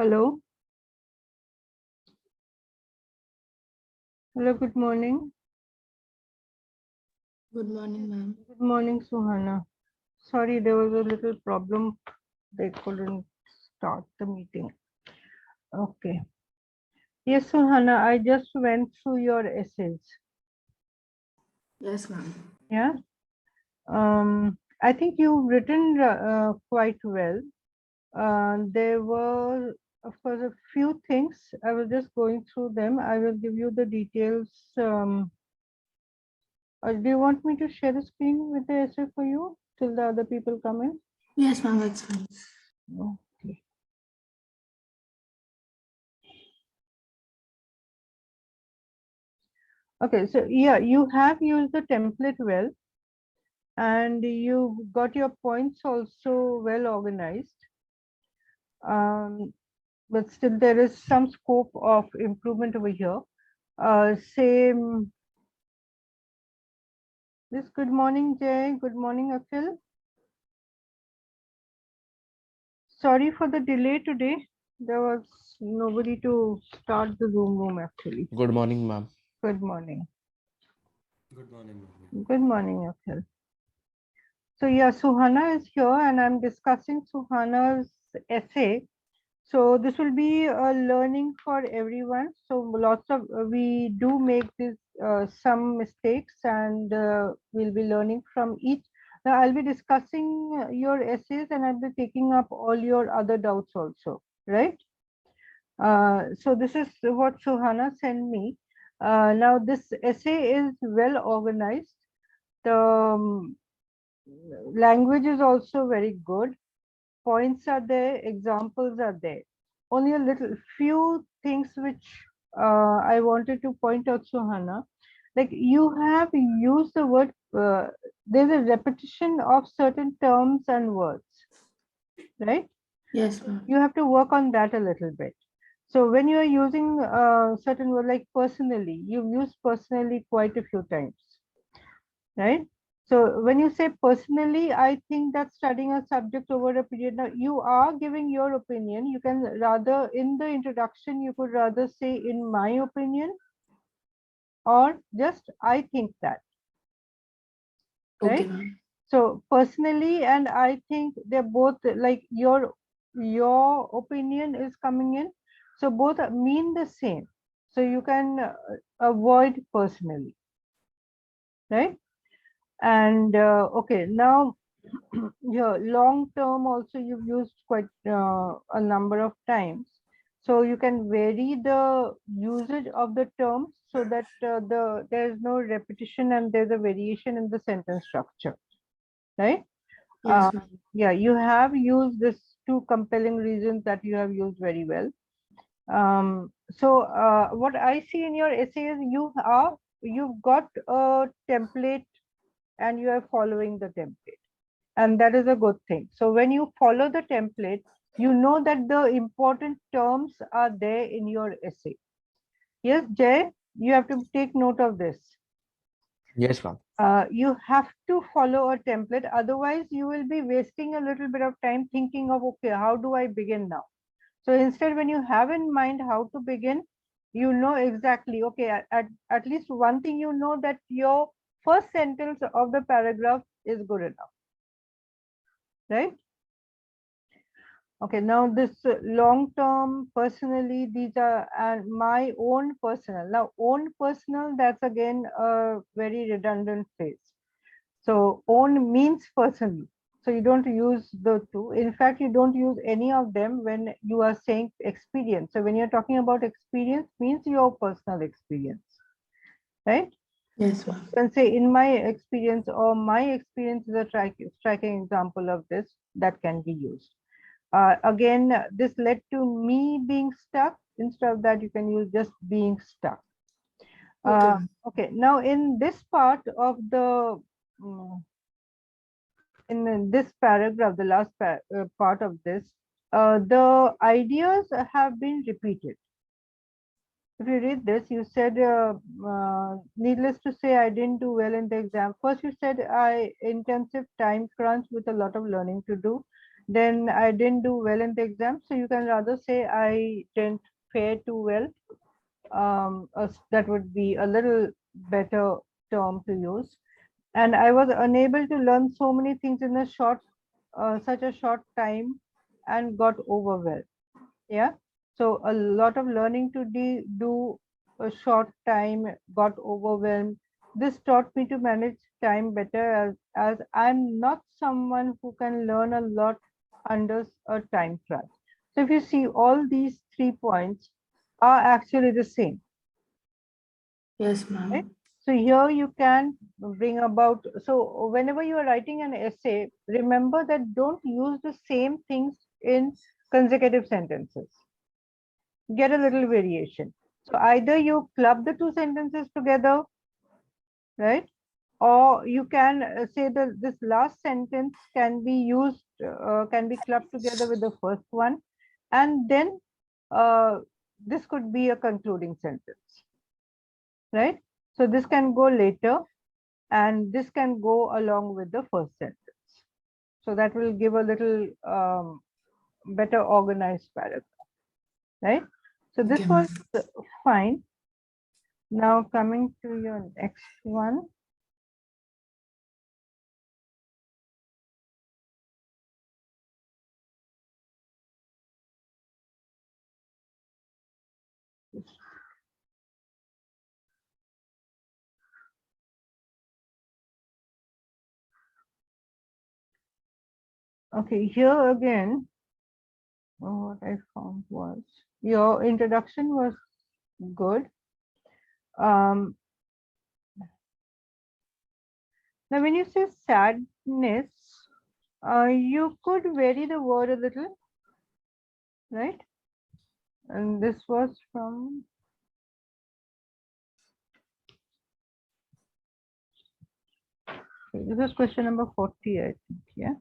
Hello. Hello, good morning. Good morning, ma'am. Good morning, Suhana. Sorry, there was a little problem. They couldn't start the meeting. Okay. Yes, Suhana, I just went through your essays. Yes, ma'am. Yeah. I think you've written quite well. There were, of course, a few things. I was just going through them. I will give you the details. Do you want me to share the screen with the essay for you till the other people come in? Yes, ma'am, that's fine. Okay. Okay, so yeah, you have used the template well, and you got your points also well organized. But still there is some scope of improvement over here. Same. This good morning, Jay. Good morning, Akhil. Sorry for the delay today. There was nobody to start the room actually. Good morning, ma'am. Good morning. Good morning, ma'am. Good morning, Akhil. So yeah, Suhana is here and I'm discussing Suhana's essay. So this will be a learning for everyone. So lots of, we do make this some mistakes and we'll be learning from each. Now I'll be discussing your essays and I'll be taking up all your other doubts also, right? So this is what Suhana sent me. Now this essay is well organized. The language is also very good. Points are there, examples are there. Only a little few things which I wanted to point out, Suhana. Like you have used the word, there's a repetition of certain terms and words, right? Yes, ma'am. You have to work on that a little bit. So when you are using certain word like personally, you've used personally quite a few times, right? So when you say personally, I think that studying a subject over a period, now you are giving your opinion. You can rather, in the introduction, you could rather say, in my opinion, or just, I think that, Okay, right? ma'am. So personally, and I think they're both like your opinion is coming in. So both mean the same. So you can avoid personally, right? And okay, now yeah, long term also you've used quite a number of times. So you can vary the usage of the terms so that there is no repetition and there's a variation in the sentence structure, right? Yes, ma'am. Yeah, you have used this two compelling reasons that you have used very well. So what I see in your essay is you've got a template and you are following the template. And that is a good thing. So when you follow the template, you know that the important terms are there in your essay. Yes, Jay, you have to take note of this. Yes, ma'am. You have to follow a template. Otherwise, you will be wasting a little bit of time thinking of, okay, how do I begin now? So instead, when you have in mind how to begin, you know exactly, okay, at least one thing you know that your first sentence of the paragraph is good enough, right? Okay, now this long term, personally, these are my own personal. Now, own personal, that's again a very redundant phrase. So, own means personally. So, you don't use the two. In fact, you don't use any of them when you are saying experience. So, when you're talking about experience, means your personal experience, right? Yes, You ma'am. can say, in my experience, or my experience is a striking example of this that can be used. Again, this led to me being stuck. Instead of that, you can use just being stuck. Okay, ma'am. Okay, now in this part of the, in this paragraph, the last part of this, the ideas have been repeated. If you read this, you said, needless to say, I didn't do well in the exam. First, you said, intensive time crunch with a lot of learning to do. then I didn't do well in the exam. So you can rather say I didn't fare too well. That would be a little better term to use. And I was unable to learn so many things in a such a short time and got overwhelmed. Yeah. So a lot of learning to do a short time, got overwhelmed. This taught me to manage time better, as I'm not someone who can learn a lot under a time crunch. So if you see, all these 3 points are actually the same, Yes, right? ma'am. So here you can bring about, so whenever you are writing an essay, remember that don't use the same things in consecutive sentences. Get a little variation. So either you club the two sentences together, right? Or you can say that this last sentence can be used, can be clubbed together with the first one, and then uh, this could be a concluding sentence, right? So this can go later, and this can go along with the first sentence. So that will give a little better organized paragraph, right? So this Okay, ma'am. was fine. Now coming to your next one. Okay, here again, what I found was your introduction was good. Um, Now, when you say sadness, you could vary the word a little, right? And this was from, this is question number 40, I think, yeah.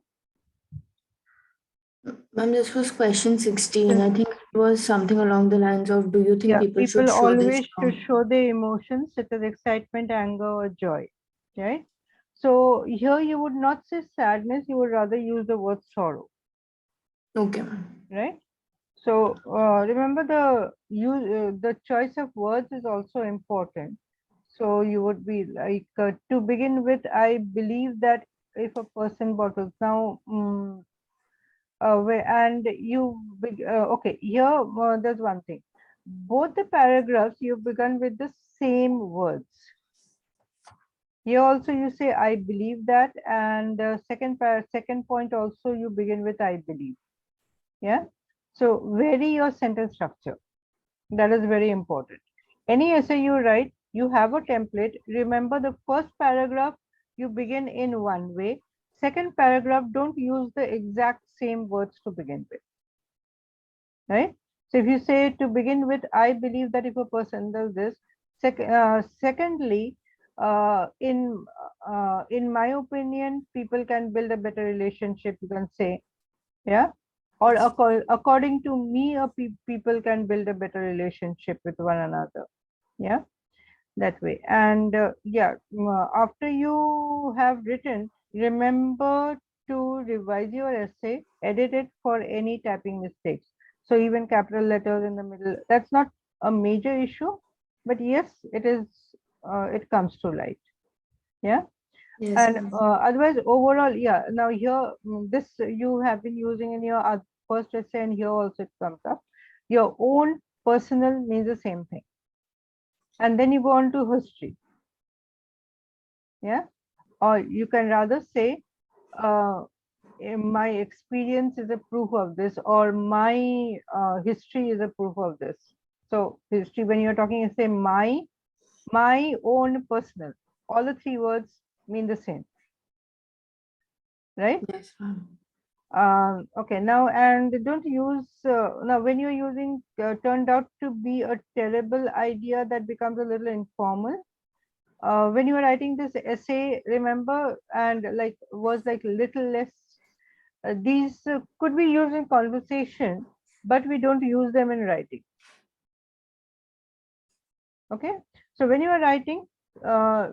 Ma'am, this was question 16. I think it was something along the lines of, do you think Yeah, people should people show this always to show their emotions such as excitement, anger, or joy, right? So here you would not say sadness, you would rather use the word sorrow, Okay, ma'am. right? So remember the choice of words is also important. So you would be like, to begin with, I believe that if a person bottles now, and okay, here there's one thing. Both the paragraphs you've begun with the same words. Here also you say I believe that, and second point also you begin with I believe. Yeah. So vary your sentence structure. That is very important. Any essay you write, you have a template. Remember, the first paragraph you begin in one way. Second paragraph, don't use the exact same words to begin with, right? So if you say to begin with, I believe that if a person does this. Secondly, in my opinion, people can build a better relationship. You can say, yeah, or according to me, people can build a better relationship with one another. Yeah, that way. And yeah, after you have written, remember to revise your essay, edit it for any typing mistakes. So even capital letters in the middle, that's not a major issue, but yes, it is, it comes to light. Yeah. Yes, And ma'am. otherwise, overall, yeah. Now here, this you have been using in your first essay, and here also it comes up. Your own personal means the same thing, and then you go on to history. Yeah, or you can rather say, uh, my experience is a proof of this, or my history is a proof of this. So history, when you're talking, you say my own personal. All the three words mean the same, right? Yes, ma'am. Okay, now, and don't use, now when you're using turned out to be a terrible idea, that becomes a little informal. When you are writing this essay, remember, and like was like little less, these could be used in conversation, but we don't use them in writing. Okay, so when you are writing, uh,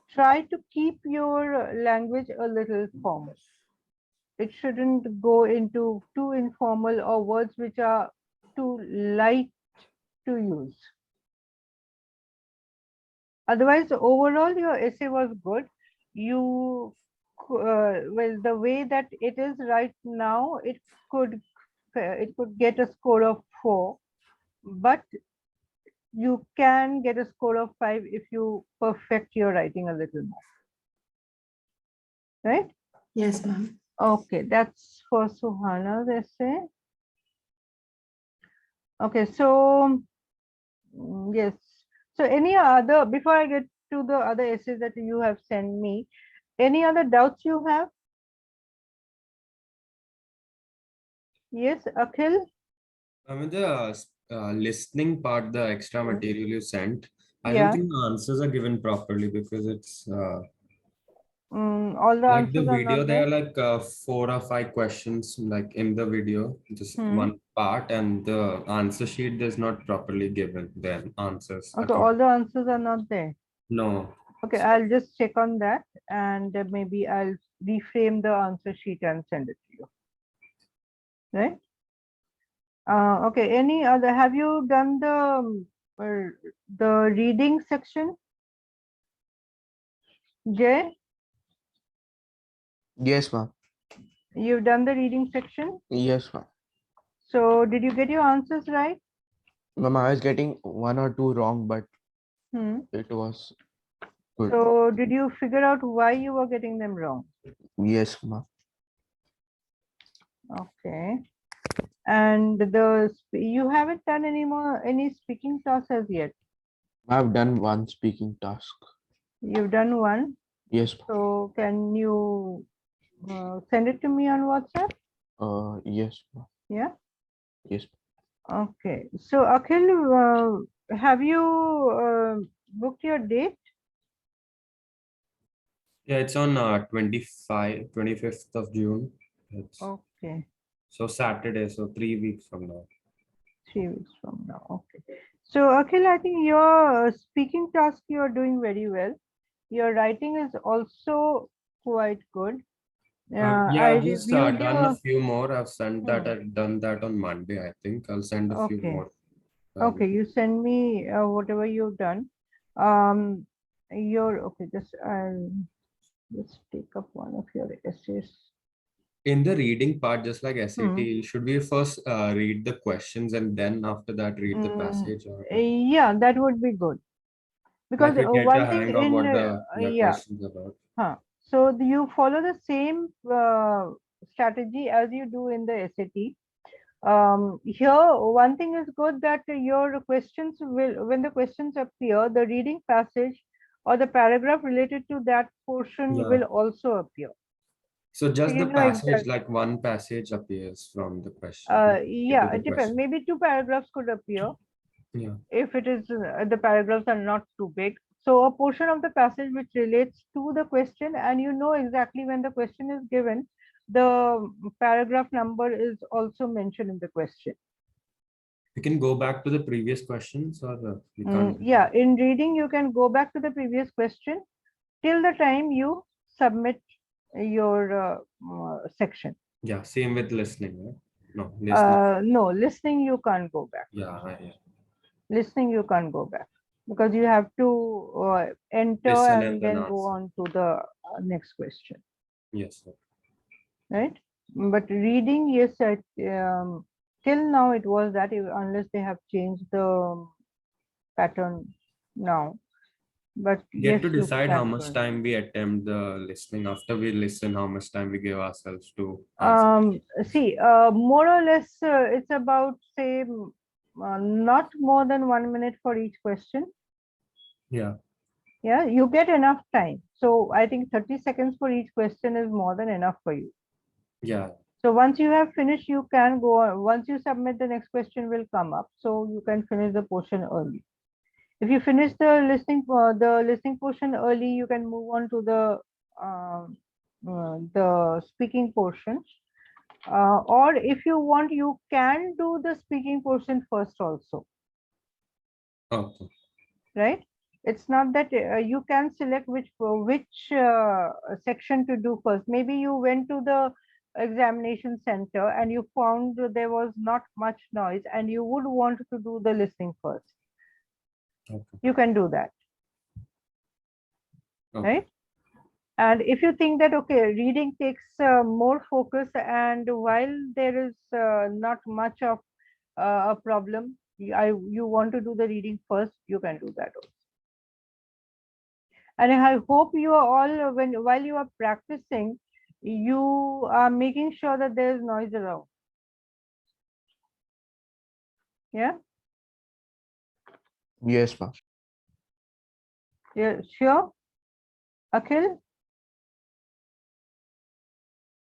try to keep your language a little formal. it shouldn't go into too informal or words which are too light to use. Otherwise, overall, your essay was good. You, well, the way that it is right now, could it could get a score of 4, but you can get a score of 5 if you perfect your writing a little more. Right? Yes, ma'am. Okay, that's for Suhana's essay. Okay, so yes. So any other, before I get to the other essays that you have sent me, any other doubts you have? Yes, Akhil? With the listening part, the extra Hmm. material you sent, I don't Yeah, think the answers are given properly because it's all the like the answers are video. not There there. are like 4 or 5 questions like in the video, just Hmm. one part, and the answer sheet is not properly given. Then answers Okay, all according. the answers are not there. No. Okay, I'll just check on that, and maybe I'll reframe the answer sheet and send it to you. Right? Okay, any other, have you done the reading section? Jay, Yes, ma'am. you've done the reading section? Yes, ma'am. So did you get your answers right? Ma'am, I was getting 1 or 2 wrong, but Hmm. it was good. So did you figure out why you were getting them wrong? Yes, ma'am. Okay. And you haven't done any speaking tasks as yet. I've done one speaking task. You've done one. Yes, ma'am. So can you send it to me on WhatsApp? Yes, ma'am. Yeah. Yes. Okay. So Akhil, have you booked your date? Yeah, it's on 25th of June. It's Okay. so Saturday, so 3 weeks from now. 3 weeks from now. Okay. So Akhil, I think your speaking task you are doing very well. Your writing is also quite good. Yeah, I I've just reviewed done a your. few more. I've sent that. Hmm, I've done that on Monday, I think. I'll send a few okay. more. Okay, you send me whatever you've done. Um, okay. Just I'll just take up one of your essays. In the reading part, just like Hmm. SAT, should we first read the questions and then after that read the Mm, passage? Or yeah, that would be good because like we get a one thing hang of in what the yeah, questions about. huh. So you follow the same strategy as you do in the SAT. Here, one thing is good that your questions will, when the questions appear, the reading passage or the paragraph related to that portion Yeah. will also appear. So So just you the know passage, exactly. like one passage appears from the question, like to Yeah, the it depends. question. Maybe 2 paragraphs could appear Yeah. if it is the paragraphs are not too big. So a portion of the passage which relates to the question, and you know exactly when the question is given, the paragraph number is also mentioned in the question. We can go back to the previous questions or we can't. Yeah, in reading, you can go back to the previous question till the time you submit your section. Yeah, same with listening, right? No, listening. No, listening, you can't go back. Yeah. Listening, you can't go back because you have to enter Listen and and then then go answer. on to the next question, Yes, sir. right? But reading, yes, till now it was that unless they have changed the pattern now. But Get yes, to you decide how can much go. time we attempt the listening. After we listen, how much time we give ourselves to answer. See, more or less, it's about say not more than 1 minute for each question. Yeah. Yeah, you get enough time. So I think 30 seconds for each question is more than enough for you. Yeah. So once you have finished, you can go on. Once you submit, the next question will come up. So you can finish the portion early. If you finish the listening portion early, you can move on to the speaking portion. Or if you want, you can do the speaking portion first also, Okay. right? It's not that you can select which section to do first. Maybe you went to the examination center and you found there was not much noise and you would want to do the listening first, Okay. you can do that, Okay. right? And if you think that, okay, reading takes more focus and while there is not much of a problem, you want to do the reading first, you can do that also. And I hope you are all, while you are practicing, you are making sure that there is noise around. Yeah, Yes, ma'am. yeah, sure. Akhil?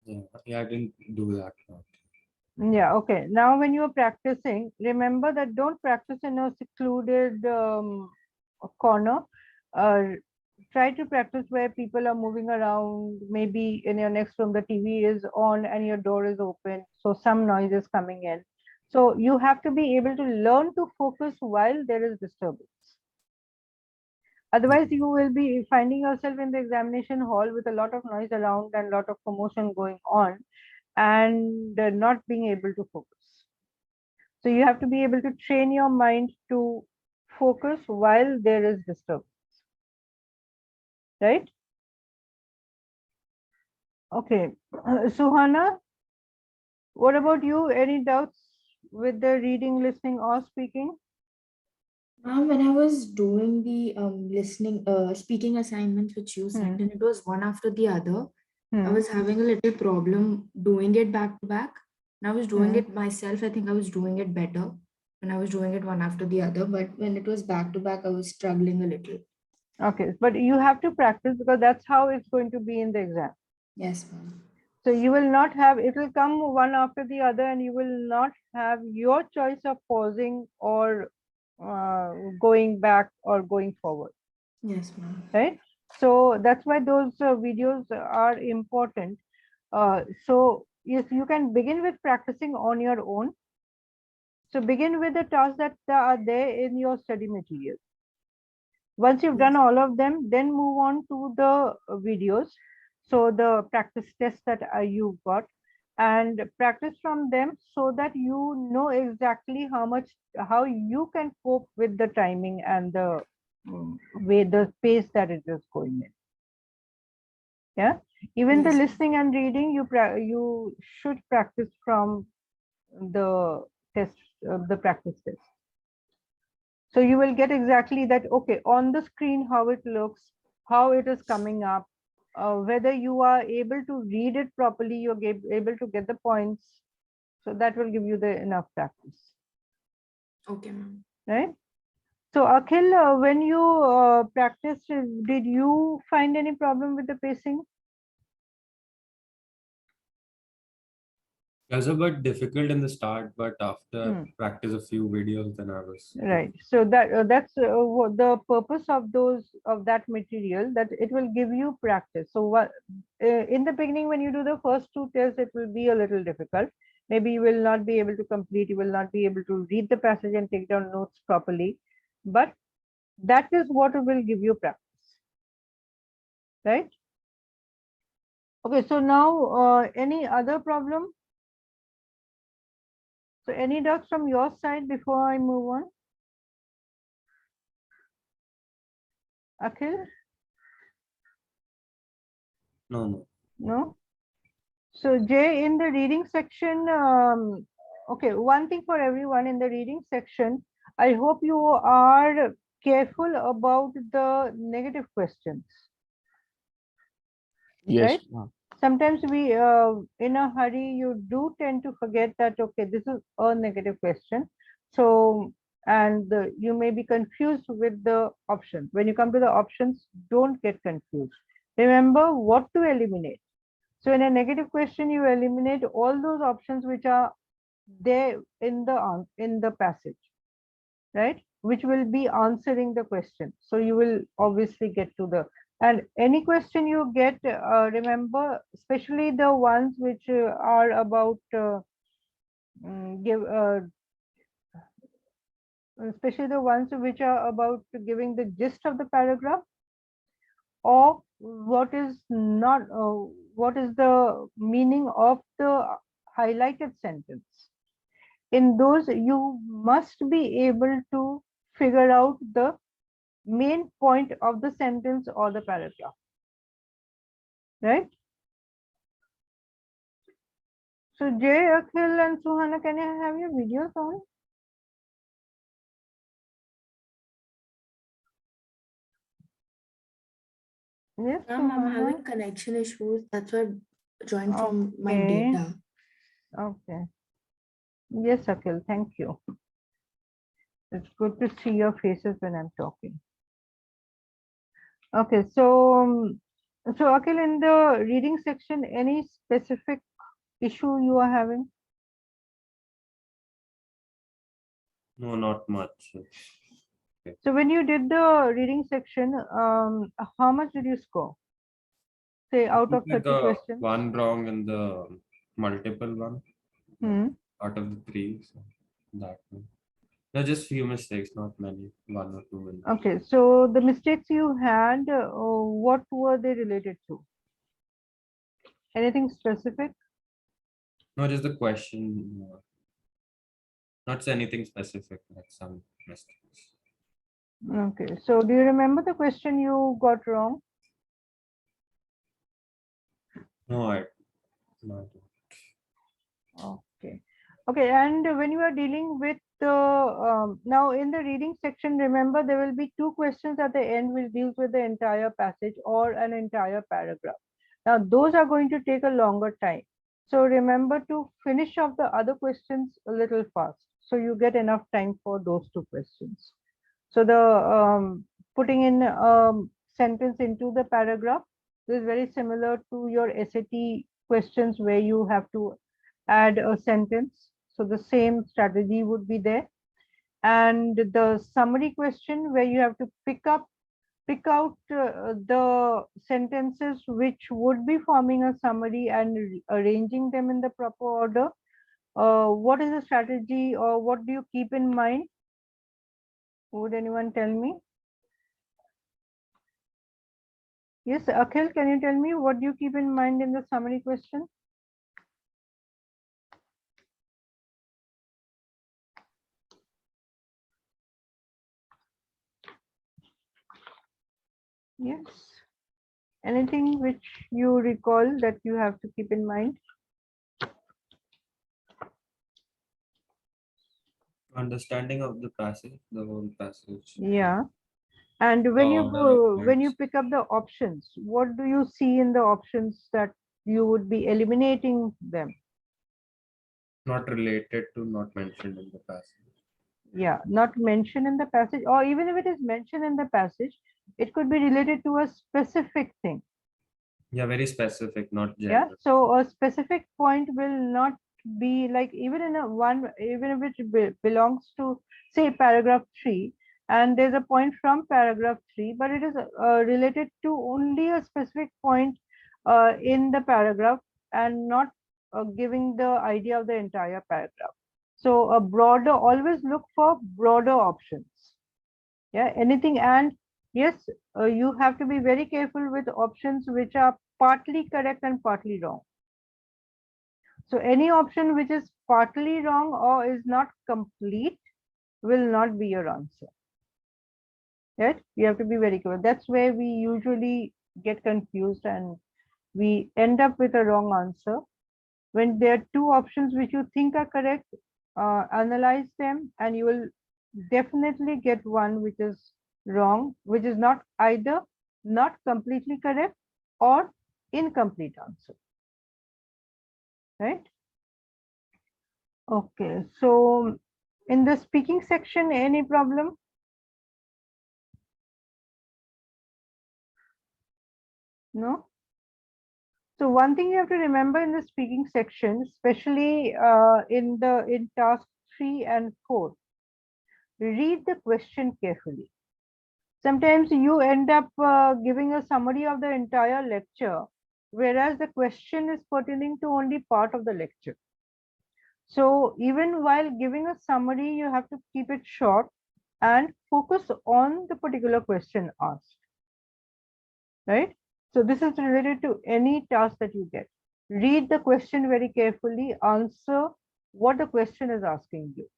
Yeah, I didn't do that. Yeah, okay. Now, when you're practicing, remember that don't practice in a secluded corner. Try to practice where people are moving around. Maybe in your next room, the TV is on and your door is open. So some noise is coming in. So you have to be able to learn to focus while there is disturbance. Otherwise, you will be finding yourself in the examination hall with a lot of noise around and a lot of commotion going on and not being able to focus. So you have to be able to train your mind to focus while there is disturbance, right? Okay, Suhana, what about you? Any doubts with the reading, listening, or speaking? When I was doing the speaking assignments which you sent, and it was one after the other, I was having a little problem doing it back to back. And I was doing it myself. I think I was doing it better when I was doing it one after the other. But when it was back to back, I was struggling a little. Okay, but you have to practice because that's how it's going to be in the exam. Yes, ma'am. So you will not have, it will come one after the other and you will not have your choice of pausing or going back or going forward, Yes, ma'am. right? So that's why those videos are important. So yes, you can begin with practicing on your own. So begin with the tasks that are there in your study material. Once you've done all of them, then move on to the videos. So the practice tests that you've got and practice from them so that you know exactly how you can cope with the timing and the way, the pace that it is going in. Yeah, even the Yes. listening and reading, you should practice from the test, the practice test. So you will get exactly that, okay, on the screen, how it looks, how it is coming up, whether you are able to read it properly, you're able to get the points. So that will give you the enough practice, Okay, ma'am. right? So Akhil, when you practiced, did you find any problem with the pacing? It was a bit difficult in the start, but after practice a few videos, then I was Right. So that's what the purpose of that material, that it will give you practice. So what in the beginning when you do the first two tests, it will be a little difficult. Maybe you will not be able to complete. You will not be able to read the passage and take down notes properly. But that is what will give you practice, right? Okay. So now any other problem? So any doubts from your side before I move on, Akhil? no. No. So Jay, in the reading section, okay, one thing for everyone in the reading section, I hope you are careful about the negative questions, Yes, right? ma'am. Sometimes we, in a hurry, you do tend to forget that, okay, this is a negative question. So, and you may be confused with the options. When you come to the options, don't get confused. Remember what to eliminate. So in a negative question, you eliminate all those options which are there in the passage, right? Which will be answering the question. So you will obviously get to the, and any question you get, remember, especially the ones which are about give, especially the ones which are about giving the gist of the paragraph, or what is not what is the meaning of the highlighted sentence. In those, you must be able to figure out the main point of the sentence or the paragraph, right? So Jay, Akhil and Suhana, can I have your videos on? Yes, Ma'am, I'm Suhana. having connection issues. That's why I joined from my Okay. data. Okay. Yes, Akhil, thank you. It's good to see your faces when I'm talking. Okay, so Akhil, in the reading section, any specific issue you are having? No, not much. So when you did the reading section, how much did you score? Say out of 30 questions. One wrong in the multiple one out of the three. So that one. No, just few mistakes, not many. One or two. Okay, so the mistakes you had, what were they related to? Anything specific? No, just the question. Not anything specific, like some mistakes. Okay, so do you remember the question you got wrong? No, no. Okay. Okay, and when you are dealing with the now in the reading section, remember there will be two questions at the end which deals with the entire passage or an entire paragraph. Now those are going to take a longer time. So remember to finish off the other questions a little fast, so you get enough time for those two questions. So the putting in sentence into the paragraph is very similar to your SAT questions where you have to add a sentence. So the same strategy would be there. And the summary question where you have to pick out the sentences which would be forming a summary and arranging them in the proper order. What is the strategy or what do you keep in mind? Would anyone tell me? Yes, Akhil, can you tell me what do you keep in mind in the summary question? Yes. Anything which you recall that you have to keep in mind? Understanding of the passage, the whole passage. Yeah. And when you go, when you pick up the options, what do you see in the options that you would be eliminating them? Not related to, not mentioned in the passage. Yeah, not mentioned in the passage, or even if it is mentioned in the passage, it could be related to a specific thing. Yeah, very specific, not general. Yeah, so a specific point will not be like even in a one, even if it belongs to say paragraph 3, and there's a point from paragraph 3, but it is related to only a specific point in the paragraph and not giving the idea of the entire paragraph. So a broader, always look for broader options. Yeah, anything. And yes, you have to be very careful with options which are partly correct and partly wrong. So any option which is partly wrong or is not complete will not be your answer. Right? You have to be very careful. That's where we usually get confused and we end up with a wrong answer. When there are two options which you think are correct, analyze them and you will definitely get one which is wrong, which is not either not completely correct or incomplete answer. Right? Okay, so in the speaking section, any problem? No? So one thing you have to remember in the speaking section, especially in task 3 and 4, read the question carefully. Sometimes you end up giving a summary of the entire lecture, whereas the question is pertaining to only part of the lecture. So even while giving a summary, you have to keep it short and focus on the particular question asked. Right? So this is related to any task that you get. Read the question very carefully, answer what the question is asking you.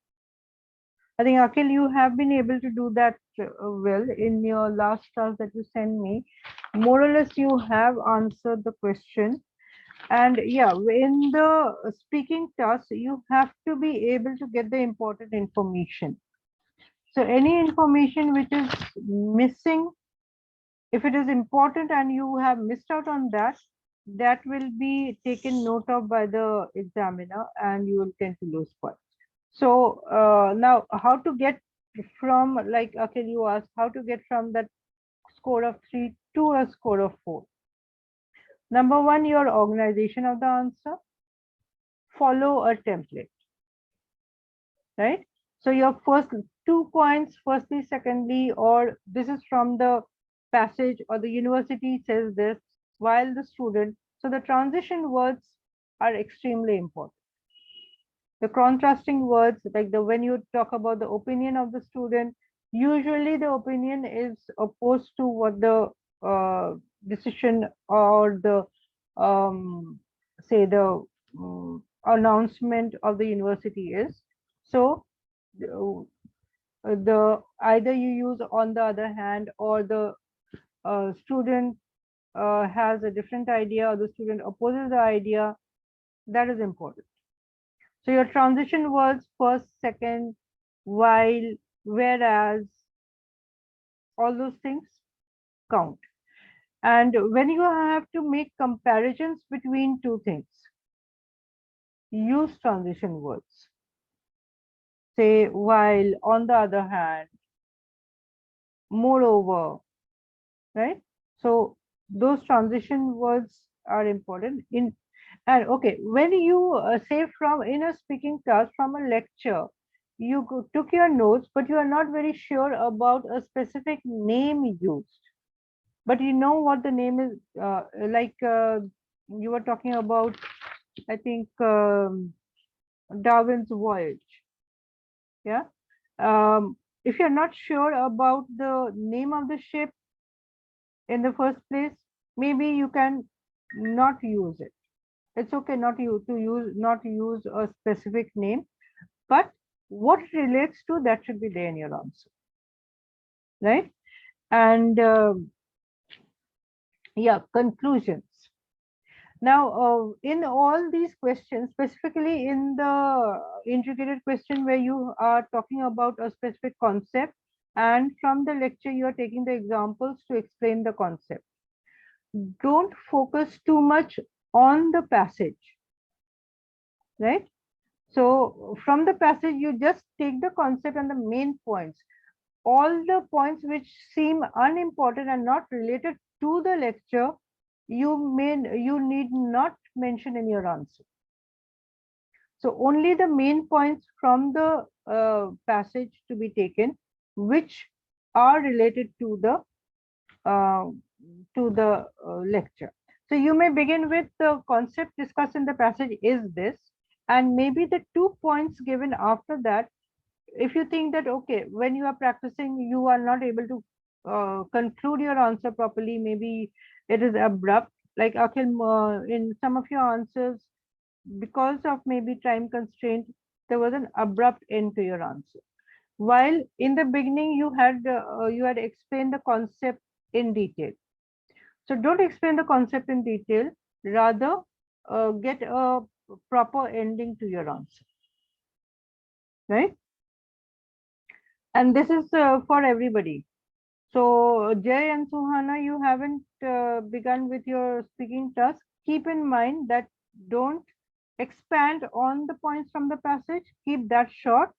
I think, Akhil, you have been able to do that well in your last task that you sent me. More or less, you have answered the question. And yeah, in the speaking task, you have to be able to get the important information. So any information which is missing, if it is important and you have missed out on that, that will be taken note of by the examiner and you will tend to lose points. So now how to get from, like Akhil, you asked, how to get from that score of 3 to a score of 4. Number one, your organization of the answer. Follow a template, right? So your first 2 points, firstly, secondly, or this is from the passage or the university says this, while the student. So the transition words are extremely important. The contrasting words, like the when you talk about the opinion of the student, usually the opinion is opposed to what the decision or the say the announcement of the university is. So the either you use on the other hand, or the student has a different idea, or the student opposes the idea. That is important. So your transition words, first, second, while, whereas, all those things count. And when you have to make comparisons between two things, use transition words. Say while, on the other hand, moreover, right? So those transition words are important. And okay, when you say from in a speaking task from a lecture, you took your notes, but you are not very sure about a specific name used. But you know what the name is, you were talking about, I think, Darwin's voyage. Yeah. If you're not sure about the name of the ship in the first place, maybe you can not use it. It's okay not not use a specific name, but what it relates to, that should be there in your answer, right? And yeah, conclusions. Now, in all these questions, specifically in the integrated question where you are talking about a specific concept, and from the lecture you are taking the examples to explain the concept. Don't focus too much on the passage, right? So from the passage, you just take the concept and the main points. All the points which seem unimportant and not related to the lecture, you need not mention in your answer. So only the main points from the passage to be taken, which are related to the lecture. So you may begin with the concept discussed in the passage is this, and maybe the 2 points given after that. If you think that, okay, when you are practicing, you are not able to conclude your answer properly, maybe it is abrupt, like Akhil, in some of your answers, because of maybe time constraint, there was an abrupt end to your answer. While in the beginning, you had explained the concept in detail. So don't explain the concept in detail, rather get a proper ending to your answer, right? And this is for everybody. So Jay and Suhana, you haven't begun with your speaking task. Keep in mind that don't expand on the points from the passage. Keep that short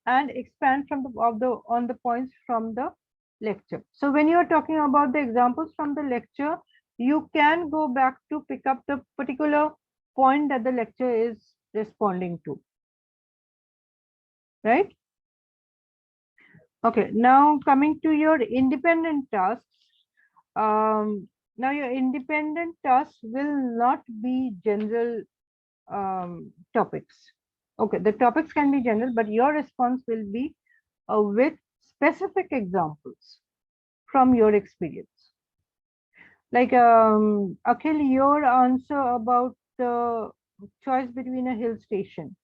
and expand from on the points from the lecture. So when you are talking about the examples from the lecture, you can go back to pick up the particular point that the lecture is responding to, right? Okay, now coming to your independent tasks. Now your independent tasks will not be general topics. Okay, the topics can be general, but your response will be with specific examples from your experience. Like Akhil, your answer about the choice between a hill station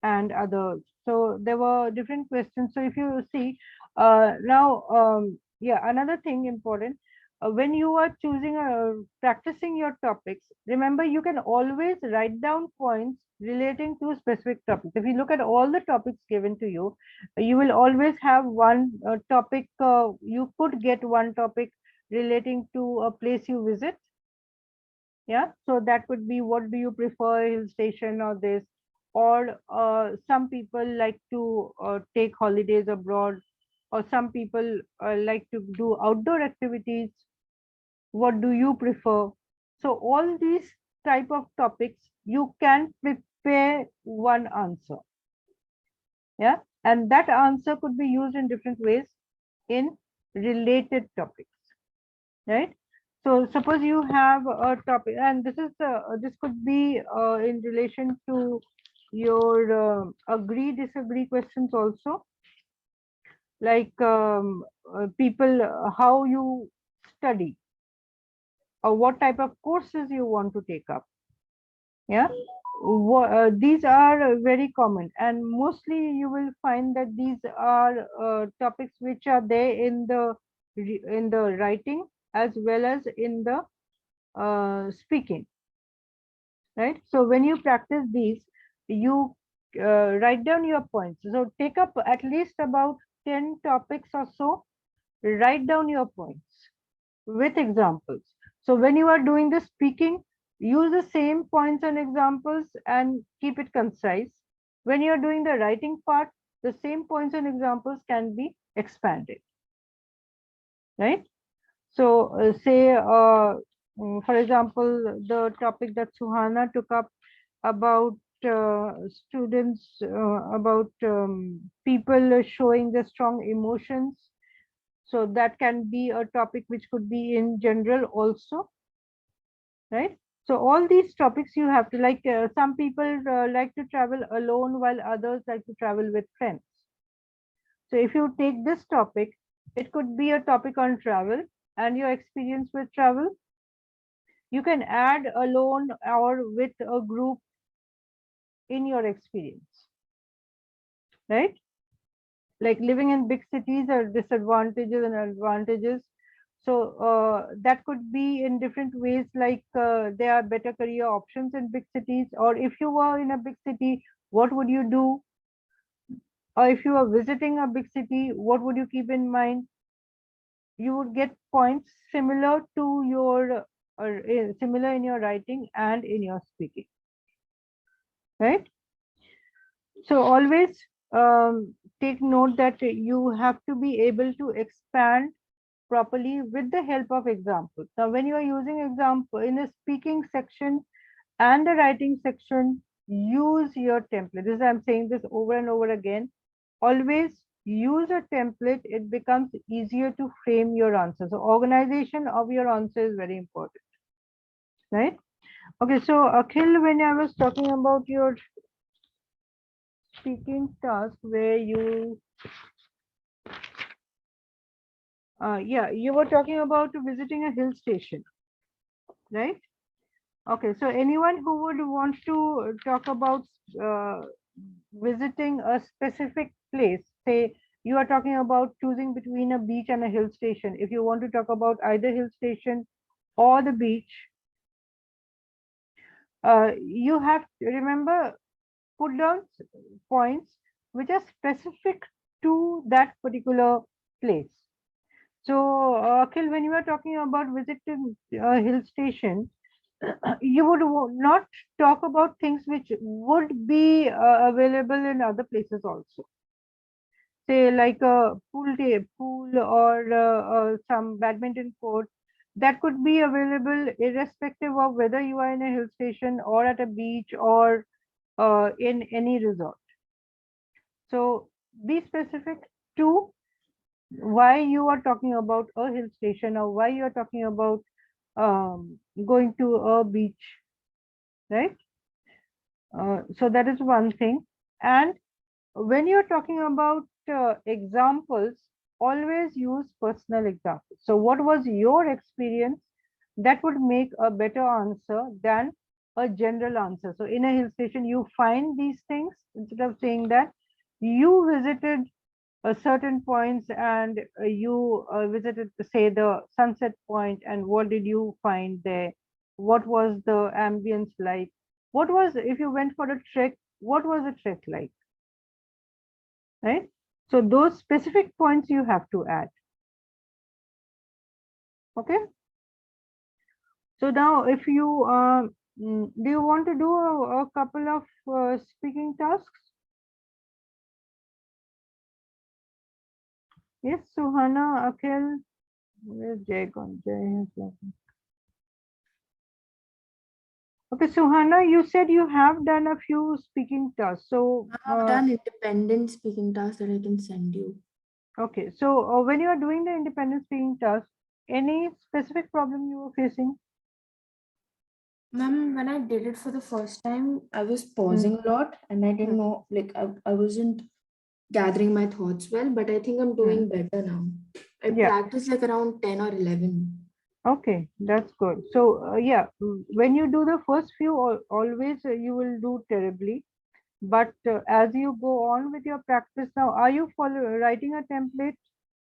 and others. So there were different questions. So if you see now, yeah, another thing important, when you are choosing practicing your topics, remember you can always write down points relating to specific topics. If you look at all the topics given to you, you will always have one topic. You could get one topic relating to a place you visit. Yeah, so that could be, what do you prefer, hill station or this? Or some people like to take holidays abroad, or some people like to do outdoor activities. What do you prefer? So all these type of topics you can prepare one answer. Yeah, and that answer could be used in different ways in related topics, right? So suppose you have a topic, and this could be in relation to your agree disagree questions also, like people how you study or what type of courses you want to take up. Yeah, these are very common, and mostly you will find that these are topics which are there in the in the writing as well as in the speaking, right? So when you practice these, you write down your points. So take up at least about 10 topics or so, write down your points with examples. So when you are doing the speaking, use the same points and examples and keep it concise. When you are doing the writing part, the same points and examples can be expanded, right? So say, for example, the topic that Suhana took up about students, about people showing the strong emotions. So that can be a topic which could be in general also, right? So all these topics you have to, like some people like to travel alone while others like to travel with friends. So if you take this topic, it could be a topic on travel and your experience with travel. You can add alone or with a group in your experience, right? Like living in big cities are disadvantages and advantages. So that could be in different ways, like there are better career options in big cities, or if you were in a big city, what would you do? Or if you are visiting a big city, what would you keep in mind? You would get points similar to your similar in your writing and in your speaking, right? So always take note that you have to be able to expand properly with the help of examples. Now, when you are using example in a speaking section and the writing section, use your template. This I'm saying this over and over again. Always use a template. It becomes easier to frame your answer. So organization of your answer is very important, right? Okay, so Akhil, when I was talking about your speaking task where you yeah, you were talking about visiting a hill station, right? Okay, so anyone who would want to talk about uh, visiting a specific place, say you are talking about choosing between a beach and a hill station. If you want to talk about either hill station or the beach, you have to remember, put down points which are specific to that particular place. So, Akhil, when you are talking about visiting a hill station, you would not talk about things which would be available in other places also. Say like a pool or some badminton court that could be available irrespective of whether you are in a hill station or at a beach or in any resort. So be specific to why you are talking about a hill station or why you are talking about going to a beach, right? So that is one thing. And when you're talking about examples, always use personal examples. So what was your experience that would make a better answer than a general answer. So in a hill station, you find these things instead of saying that you visited certain points and you visited, say, the sunset point, and what did you find there? What was the ambience like? What was, if you went for a trek, what was the trek like? Right? So those specific points you have to add. Okay. So now if you, do you want to do a couple of speaking tasks? Yes, Suhana, Akhil, where's Jay gone? Jay has left. Okay, Suhana, you said you have done a few speaking tasks. So, I have done independent speaking tasks that I can send you. okay, so when you are doing the independent speaking task, any specific problem you were facing? Ma'am, when I did it for the first time, I was pausing a lot and I didn't know, like, I wasn't gathering my thoughts well, but I think I'm doing better now. I Yeah. practiced like around 10 or 11. Okay, that's good. So, yeah, when you do the first few, always you will do terribly. But as you go on with your practice now, are you writing a template?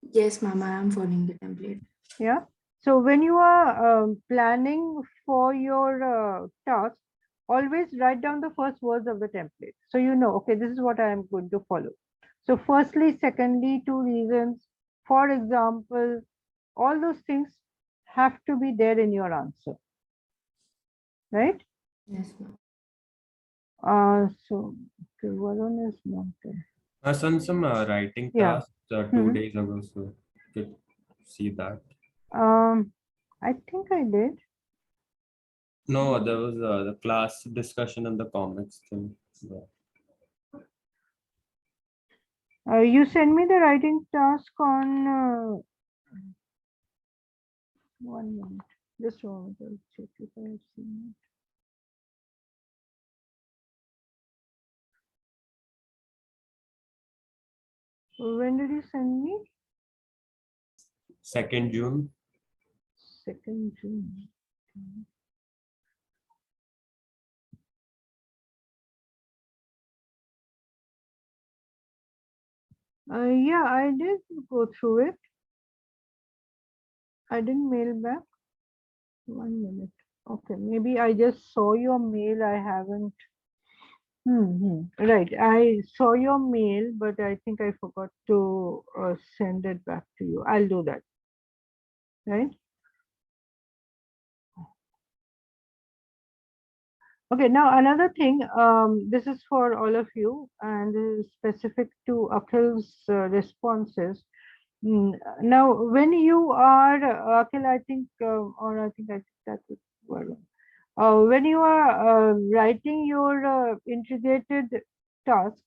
Yes, ma'am, I am following the template. Yeah. So when you are planning for your task, always write down the first words of the template. So you know, okay, this is what I am going to follow. So firstly, secondly, two reasons. For example, all those things have to be there in your answer, right? Yes, ma'am. So okay, Varun is not there. I done some writing Yeah. tasks 2 days ago, so you could see that. Um, I think I did. No, there was the class discussion and the comics thing. Yeah. You send me the writing task on 1 minute. Just 1 minute. I'll check if I have seen it. When did you send me? 2nd June. 2nd June. Yeah, I did go through it. I didn't mail back. 1 minute. Okay, maybe I just saw your mail. I haven't. Right. I saw your mail, but I think I forgot to send it back to you. I'll do that. Right. Okay, now another thing, this is for all of you, and this is specific to Akhil's responses. Now, when you are, Akhil, I think, or I think that was Varun. When you are writing your integrated task,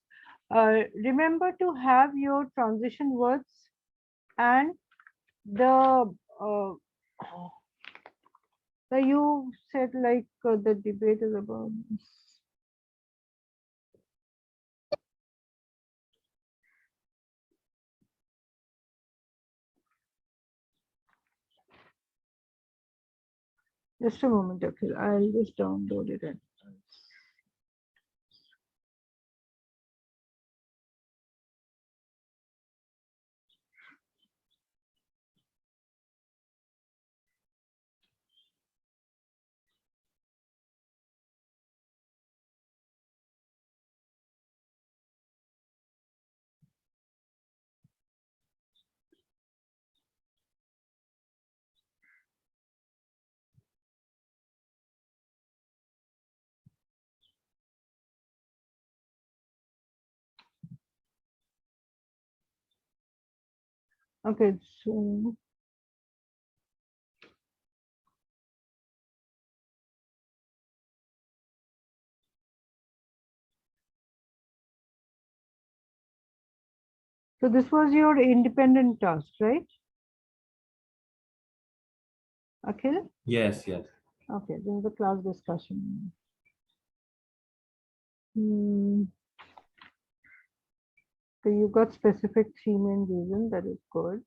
remember to have your transition words and the you said like the debate is about. Just a moment, Akhil. I'll just download it. Okay, so this was your independent task, right? Akhil? Yes, yes. Okay, this is the class discussion. So you got specific theme and reason, that is good.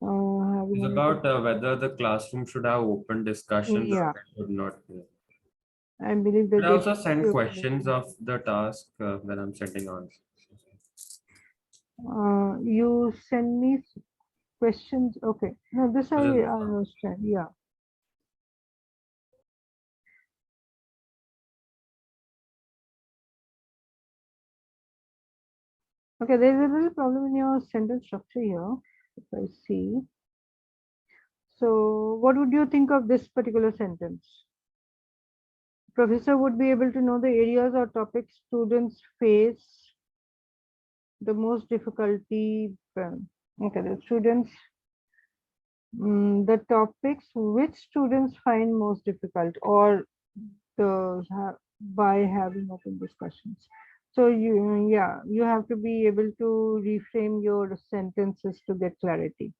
It's about whether the classroom should have open discussions Yeah, or it should not be. I believe But that I they also should be send open. questions of the task when I'm sending answers. You send me questions. Okay, no, this I Which is understand. Yeah. Okay, there is a little problem in your sentence structure here. If I see. So, what would you think of this particular sentence? Professor would be able to know the areas or topics students face the most difficulty. Okay, the students, the topics which students find most difficult, or the by having open discussions. So yeah, you have to be able to reframe your sentences to get clarity.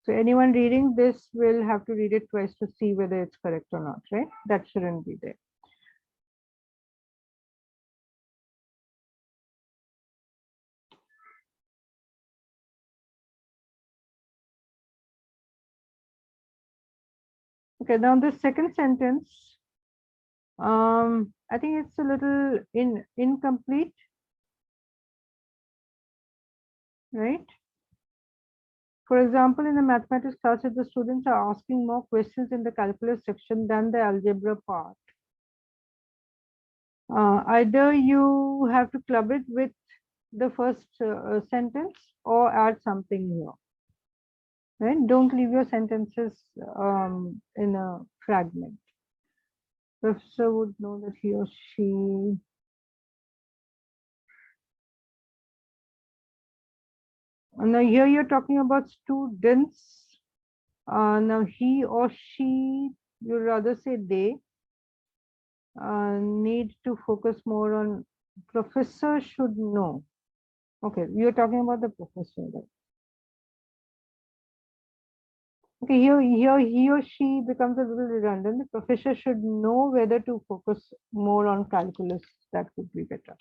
So anyone reading this will have to read it twice to see whether it's correct or not, right? That shouldn't be there. Okay, now the second sentence, I think it's a little incomplete, right? For example, in the mathematics class, if the students are asking more questions in the calculus section than the algebra part, either you have to club it with the first sentence or add something here, right? Don't leave your sentences in a fragment. Professor would know that he or she. Now here you're talking about students. Now he or she, you rather say they, need to focus more on. Professor should know. Okay, you're talking about the professor, right? Okay, here he or she becomes a little redundant. The professor should know whether to focus more on calculus. That could be better.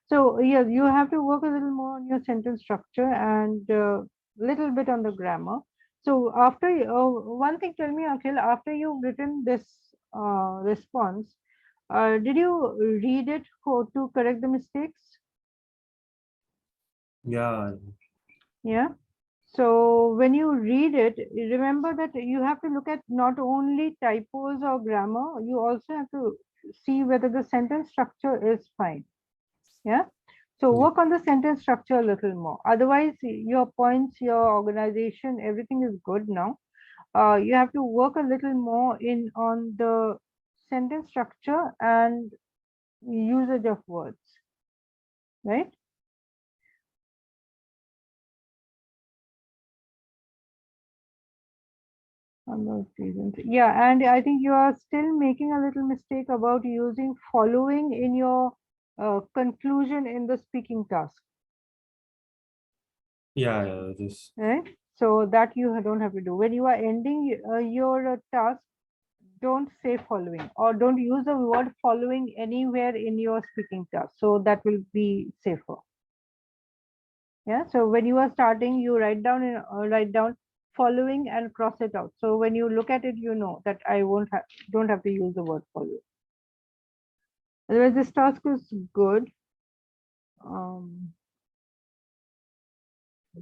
So yeah, you have to work a little more on your sentence structure and a little bit on the grammar. So after one thing, tell me, Akhil, after you've written this response, did you read it for to correct the mistakes? Yeah. Yeah. So when you read it, remember that you have to look at not only typos or grammar, you also have to see whether the sentence structure is fine. Yeah. So Yeah. work on the sentence structure a little more. Otherwise, your points, your organization, everything is good now. You have to work a little more in on the sentence structure and usage of words, right? Yeah, and I think you are still making a little mistake about using following in your conclusion in the speaking task, Yeah, yeah, just right? So that you don't have to do. When you are ending your task, don't say following or don't use the word following anywhere in your speaking task. So that will be safer. Yeah. So when you are starting, you write down following and cross it out. So when you look at it, you know that I won't have don't have to use the word following. Otherwise, this task is good.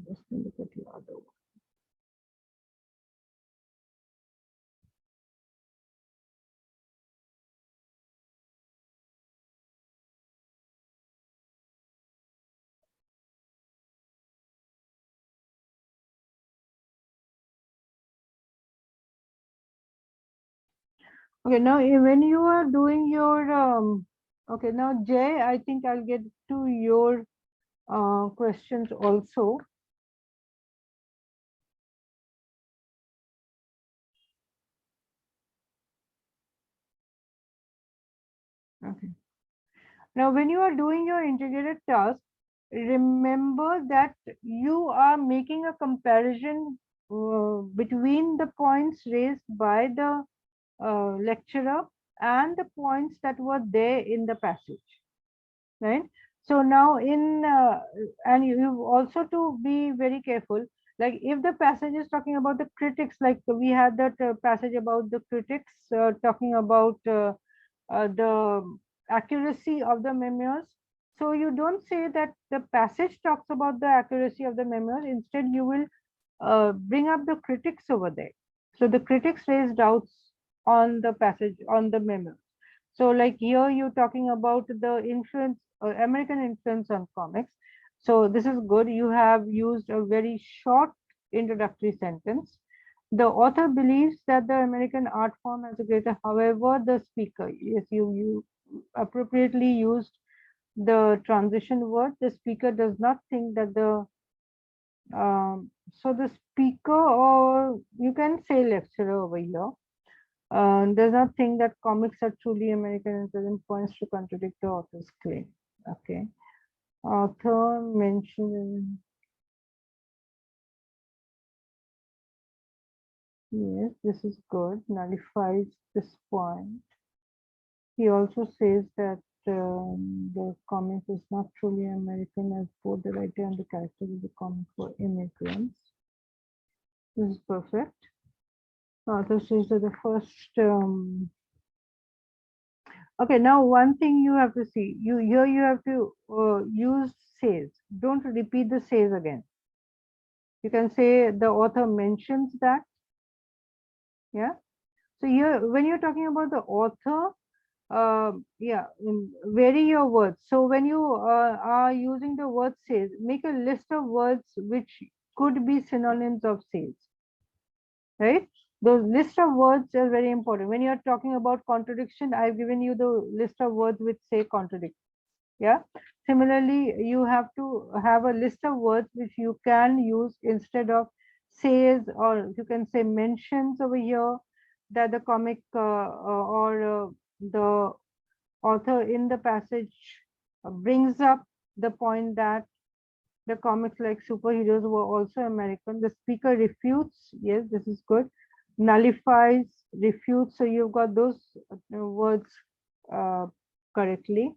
Just look at the other one. Okay, now when you are doing your okay, now Jay, I think I'll get to your questions also. Okay. Now, when you are doing your integrated task, remember that you are making a comparison between the points raised by the lecturer and the points that were there in the passage, right? So now and you also to be very careful, Like if the passage is talking about the critics, like we had that passage about the critics talking about the accuracy of the memoirs. So you don't say that the passage talks about the accuracy of the memoirs. Instead, you will bring up the critics over there. So the critics raise doubts on the passage, on the memoirs. So like here you're talking about the influence, American influence on comics. So this is good. You have used a very short introductory sentence. The author believes that the American art form has a greater, however, the speaker, yes, you appropriately used the transition word. The speaker does not think that the, so the speaker, or you can say lecturer over here, does not think that comics are truly American and present points to contradict the author's claim. Okay. Author mentioned, yes, this is good, nullifies this point. He also says that the comic is not truly American, as both the writer and the characters of the comic were immigrants. This is perfect. Author says that the first okay, now one thing you have to see, you have to use says. Don't repeat the says again. You can say the author mentions that. Yeah. So here, when you're talking about the author, yeah, vary your words. So when you are using the word says, make a list of words which could be synonyms of says. Right? Those list of words are very important. When you're talking about contradiction, I've given you the list of words which say contradict. Yeah. Similarly, you have to have a list of words which you can use instead of says, or you can say mentions over here that the comic or the author in the passage brings up the point that the comics like superheroes were also American. The speaker refutes, yes, this is good. Nullifies, refutes. So you've got those words correctly.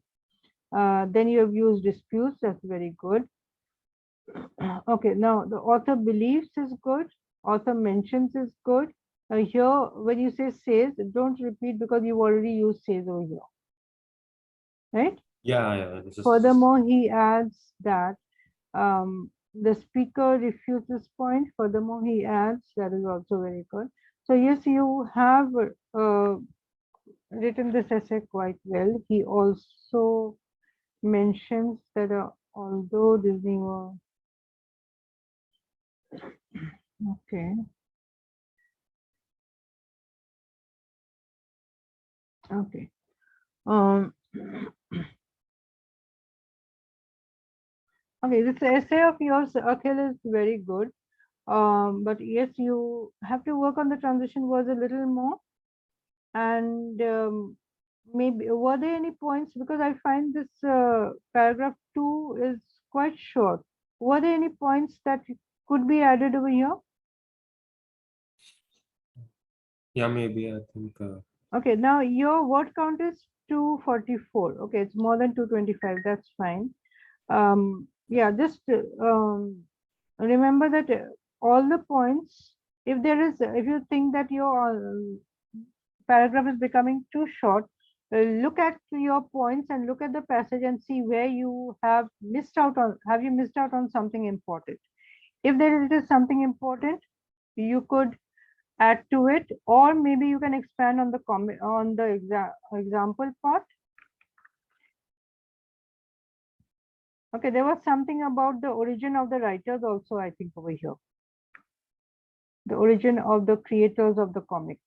Then you have used disputes, that's very good. Okay, now the author believes is good, author mentions is good. Here, when you say says, don't repeat because you've already used says over here, right? Yeah. Furthermore, he adds that the speaker refutes this point. Furthermore, he adds, that is also very good. So yes, you have written this essay quite well. He also mentions that although Disney was okay. Okay. Okay, this essay of yours, Akhil, is very good. But yes, you have to work on the transition words a little more. And maybe were there any points, because I find this paragraph 2 is quite short. Were there any points that could be added over here? Yeah, maybe I think. Okay, now your word count is 244. Okay, it's more than 225. That's fine. Yeah, just remember that all the points, if you think that your paragraph is becoming too short, look at your points and look at the passage and see where you have missed out on, have you missed out on something important. If there is something important, you could add to it, or maybe you can expand on the comment on the example part. Okay, there was something about the origin of the writers also, I think, over here. The origin of the creators of the comic,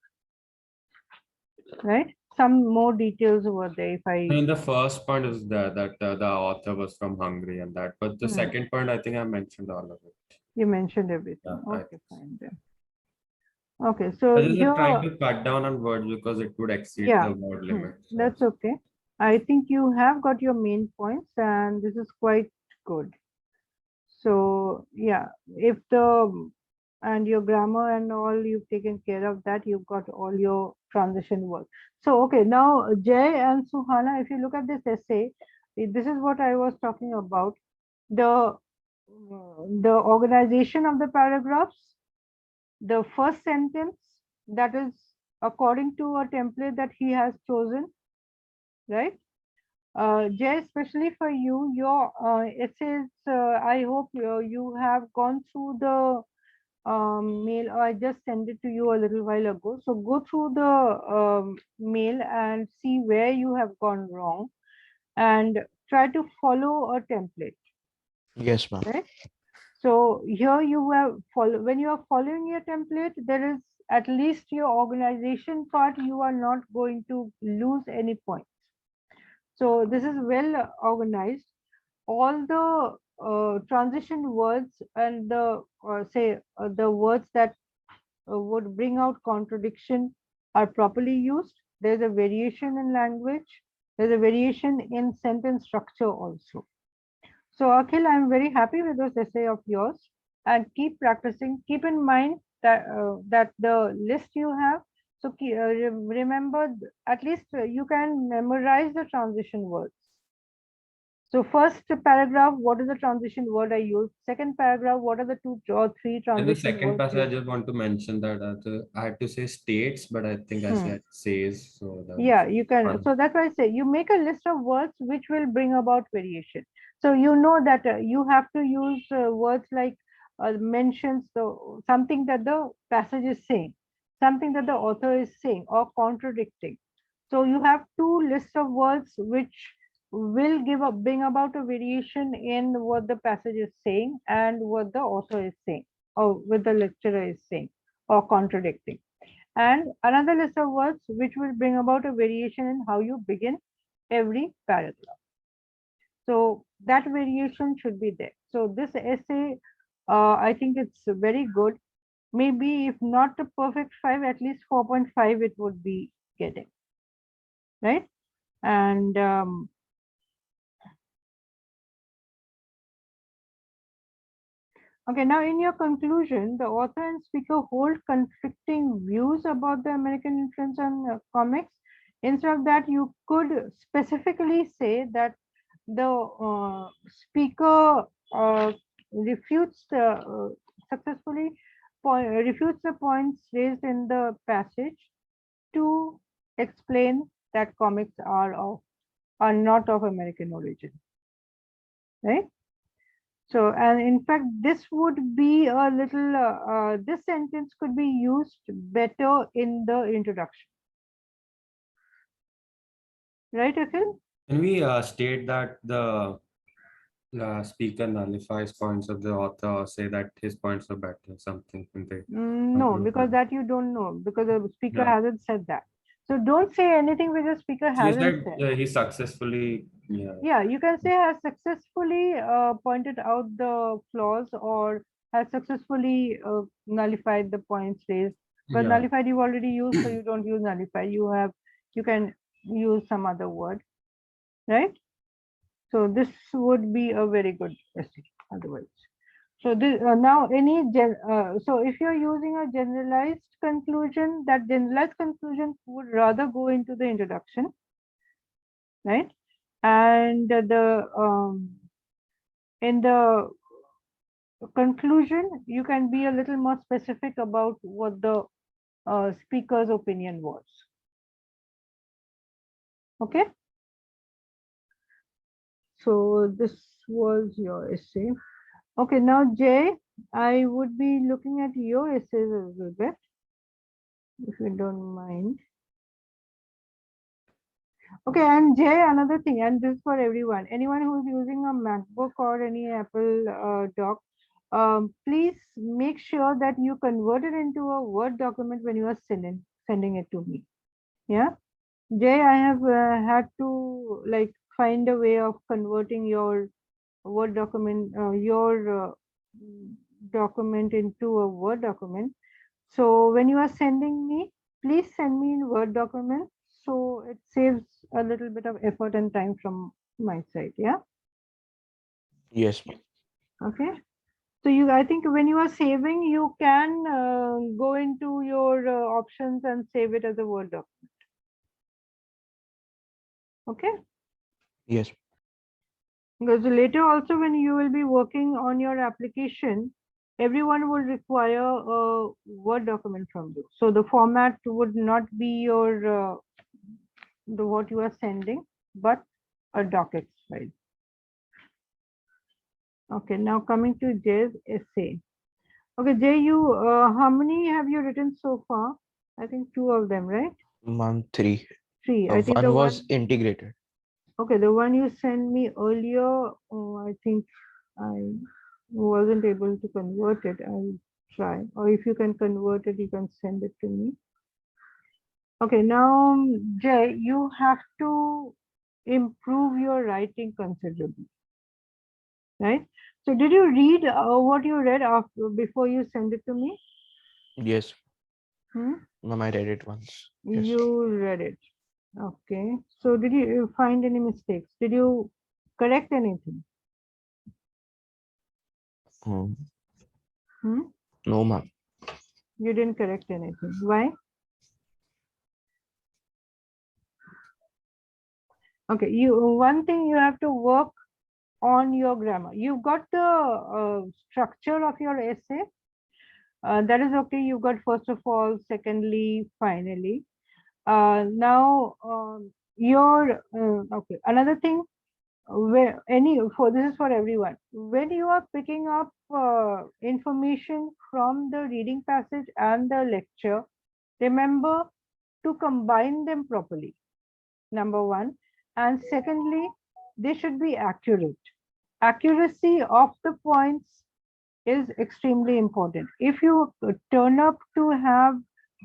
right? Some more details over there if I... I mean, the first point is that the author was from Hungary and that, but the second point, I think I mentioned all of it. You mentioned everything. Yeah, Okay, fine then. Okay, so I was here, trying to cut down on words because it would exceed yeah, the word limit. So. that's okay. I think you have got your main points and this is quite good. So yeah, if the and your grammar and all you've taken care of that, you've got all your transition work. So okay, now Jay and Suhana, if you look at this essay, this is what I was talking about. The the organization of the paragraphs, the first sentence, that is according to a template that he has chosen, right? Jay, especially for you, your essays, I hope you have gone through the mail. I just sent it to you a little while ago. So go through the mail and see where you have gone wrong and try to follow a template, Yes, ma'am. right? So here you have follow when you are following your template, there is at least your organization part, you are not going to lose any points. So this is well organized. All the transition words and the say the words that would bring out contradiction are properly used. There's a variation in language. There's a variation in sentence structure also. So Akhil, I'm very happy with this essay of yours, and keep practicing. Keep in mind that the list you have. So remember, at least you can memorize the transition words. So first paragraph, what is the transition word I use? Second paragraph, what are the two or three In the transition second words passage, I you? just want to mention that I had to say states, but I think I Hmm. said says, so that was Yeah, you can. fun. So that's why I say you make a list of words which will bring about variation. So you know that you have to use words like mentions the something that the passage is saying, something that the author is saying, or contradicting. So you have two lists of words which will bring about a variation in what the passage is saying and what the author is saying, or what the lecturer is saying, or contradicting, and another list of words which will bring about a variation in how you begin every paragraph. So that variation should be there. So this essay, I think it's very good. Maybe if not a perfect 5, at least 4.5 it would be getting, right? And okay, now in your conclusion, the author and speaker hold conflicting views about the American influence on comics. Instead of that, you could specifically say that the speaker refutes the successfully refutes the points raised in the passage to explain that comics are not of American origin, right? So, and in fact, this would be a little, this sentence could be used better in the introduction, right, Akhil? Can we state that the speaker nullifies points of the author or say that his points are better, something in the No, because conclusion? that you don't know, because the speaker Yeah. hasn't said that. So don't say anything which the speaker So you hasn't said said. he successfully, yeah. Yeah, you can say has successfully pointed out the flaws or has successfully nullified the points raised. But Yeah. nullified you already used, so you don't use nullified. You can use some other word, right? So this would be a very good essay otherwise. So this, now so if you're using a generalized conclusion, that generalized conclusion would rather go into the introduction, right? And the in the conclusion, you can be a little more specific about what the speaker's opinion was. Okay. So this was your essay. Okay, now Jay, I would be looking at your essays a little bit, if you don't mind. Okay, and Jay, another thing, and this is for everyone, anyone who's using a MacBook or any Apple doc, please make sure that you convert it into a Word document when you are sending it to me. Yeah, Jay, I have had to like find a way of converting your Word document, your document into a Word document. So when you are sending me, please send me in Word document so it saves a little bit of effort and time from my side. Yeah. Yes, ma'am. Okay. So I think when you are saving, you can go into your options and save it as a Word document. Okay. Yes. Because later also when you will be working on your application, everyone will require a Word document from you. So the format would not be your the what you are sending, but a docket file. Okay, now coming to Jay's essay. Okay, Jay, you how many have you written so far? I think two of them, right? Month three. Three. I think the One one. was integrated. Okay, the one you sent me earlier, I think I wasn't able to convert it. I'll try. Or if you can convert it, you can send it to me. Okay, now Jay, you have to improve your writing considerably, right? So did you read what you read after before you send it to me? Yes, Hmm? ma'am, I read it once. Yes. You read it. Okay. So did you find any mistakes? Did you correct anything? Hmm. Hmm? No, ma'am. You didn't correct anything. Why? Okay. One thing you have to work on your grammar. You got the structure of your essay. That is okay. You got first of all, secondly, finally. Now your okay. Another thing where any for this is for everyone. When you are picking up information from the reading passage and the lecture, remember to combine them properly. Number one, and secondly, they should be accurate. Accuracy of the points is extremely important. If you turn up to have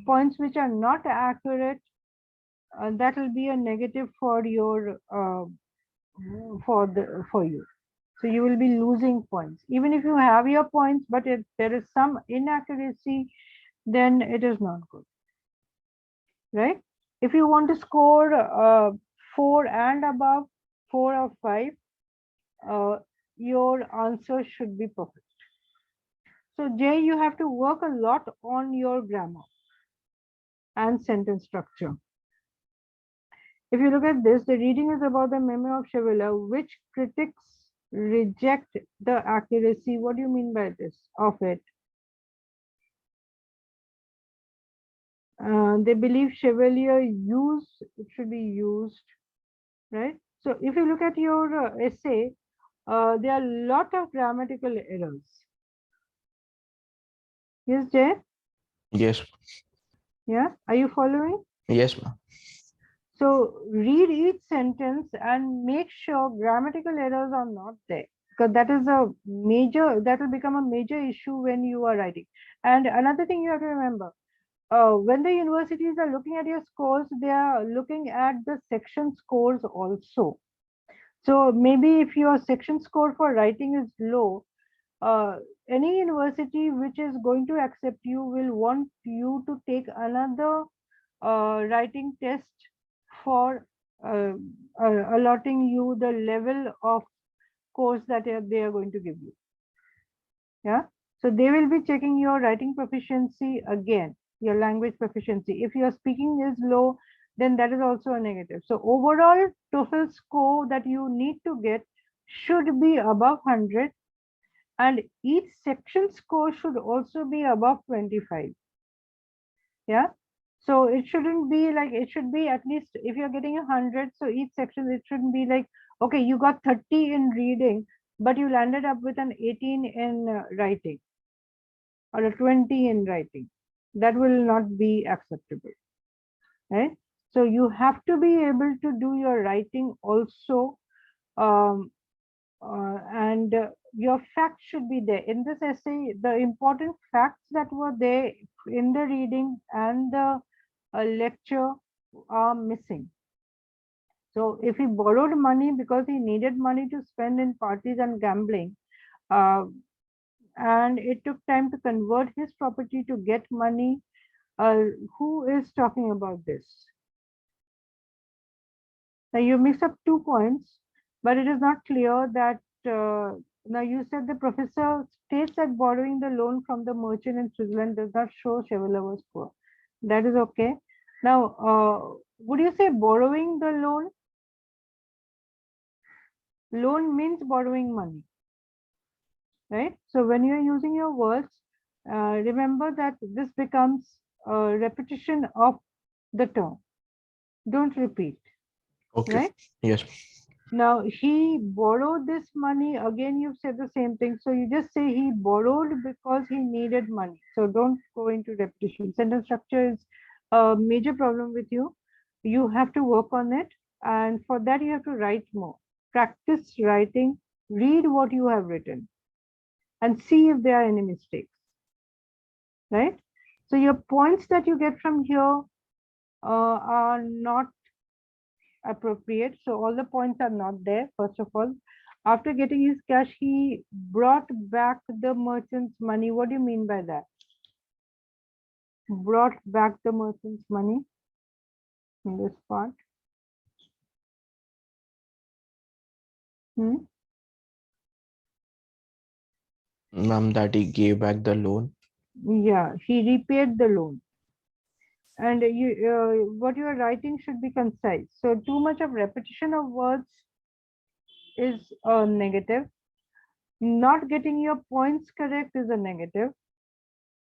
points which are not accurate, that will be a negative for your for you. So you will be losing points. Even if you have your points, but if there is some inaccuracy, then it is not good, right? If you want to score 4 and above, 4 or 5, uh, your answer should be perfect. So Jay, you have to work a lot on your grammar and sentence structure. If you look at this, the reading is about the memoir of Chevalier, which critics reject the accuracy. What do you mean by this? Of it? They believe Chevalier it should be used, right? So if you look at your essay, there are a lot of grammatical errors. Yes, Jay? Yes. Yeah, are you following? Yes, ma'am. So read each sentence and make sure grammatical errors are not there, because that will become a major issue when you are writing. And another thing you have to remember, when the universities are looking at your scores, they are looking at the section scores also. So maybe if your section score for writing is low, uh, any university which is going to accept you will want you to take another writing test for uh, allotting you the level of course that they are going to give you. Yeah. So they will be checking your writing proficiency again, your language proficiency. If your speaking is low, then that is also a negative. So overall TOEFL score that you need to get should be above 100, and each section score should also be above 25. Yeah. So it shouldn't be like, it should be at least, if you're getting 100, so each section, it shouldn't be like, okay, you got 30 in reading, but you landed up with an 18 in writing or a 20 in writing. That will not be acceptable, right? So you have to be able to do your writing also, um, and your facts should be there. In this essay, the important facts that were there in the reading and the lecture are missing. So if he borrowed money because he needed money to spend in parties and gambling, uh, and it took time to convert his property to get money, uh, who is talking about this? Now you mix up 2 points, but it is not clear that now you said the professor states that borrowing the loan from the merchant in Switzerland does not show Chevalier was poor. That is okay. Now, would you say borrowing the loan? Loan means borrowing money, right? So when you are using your words, remember that this becomes a repetition of the term. Don't repeat, Okay. right? Yes. Now he borrowed this money. Again, you've said the same thing. So you just say he borrowed because he needed money. So don't go into repetition. Sentence structure is a major problem with you. You have to work on it. And for that, you have to write more. Practice writing, read what you have written, and see if there are any mistakes, right? So your points that you get from here are not appropriate. So all the points are not there, first of all. After getting his cash, he brought back the merchant's money. What do you mean by that? Brought back the merchant's money in this part. Hmm? Ma'am, that he gave back the loan. Yeah, he repaid the loan. And what you are writing should be concise. So too much of repetition of words is a negative. Not getting your points correct is a negative.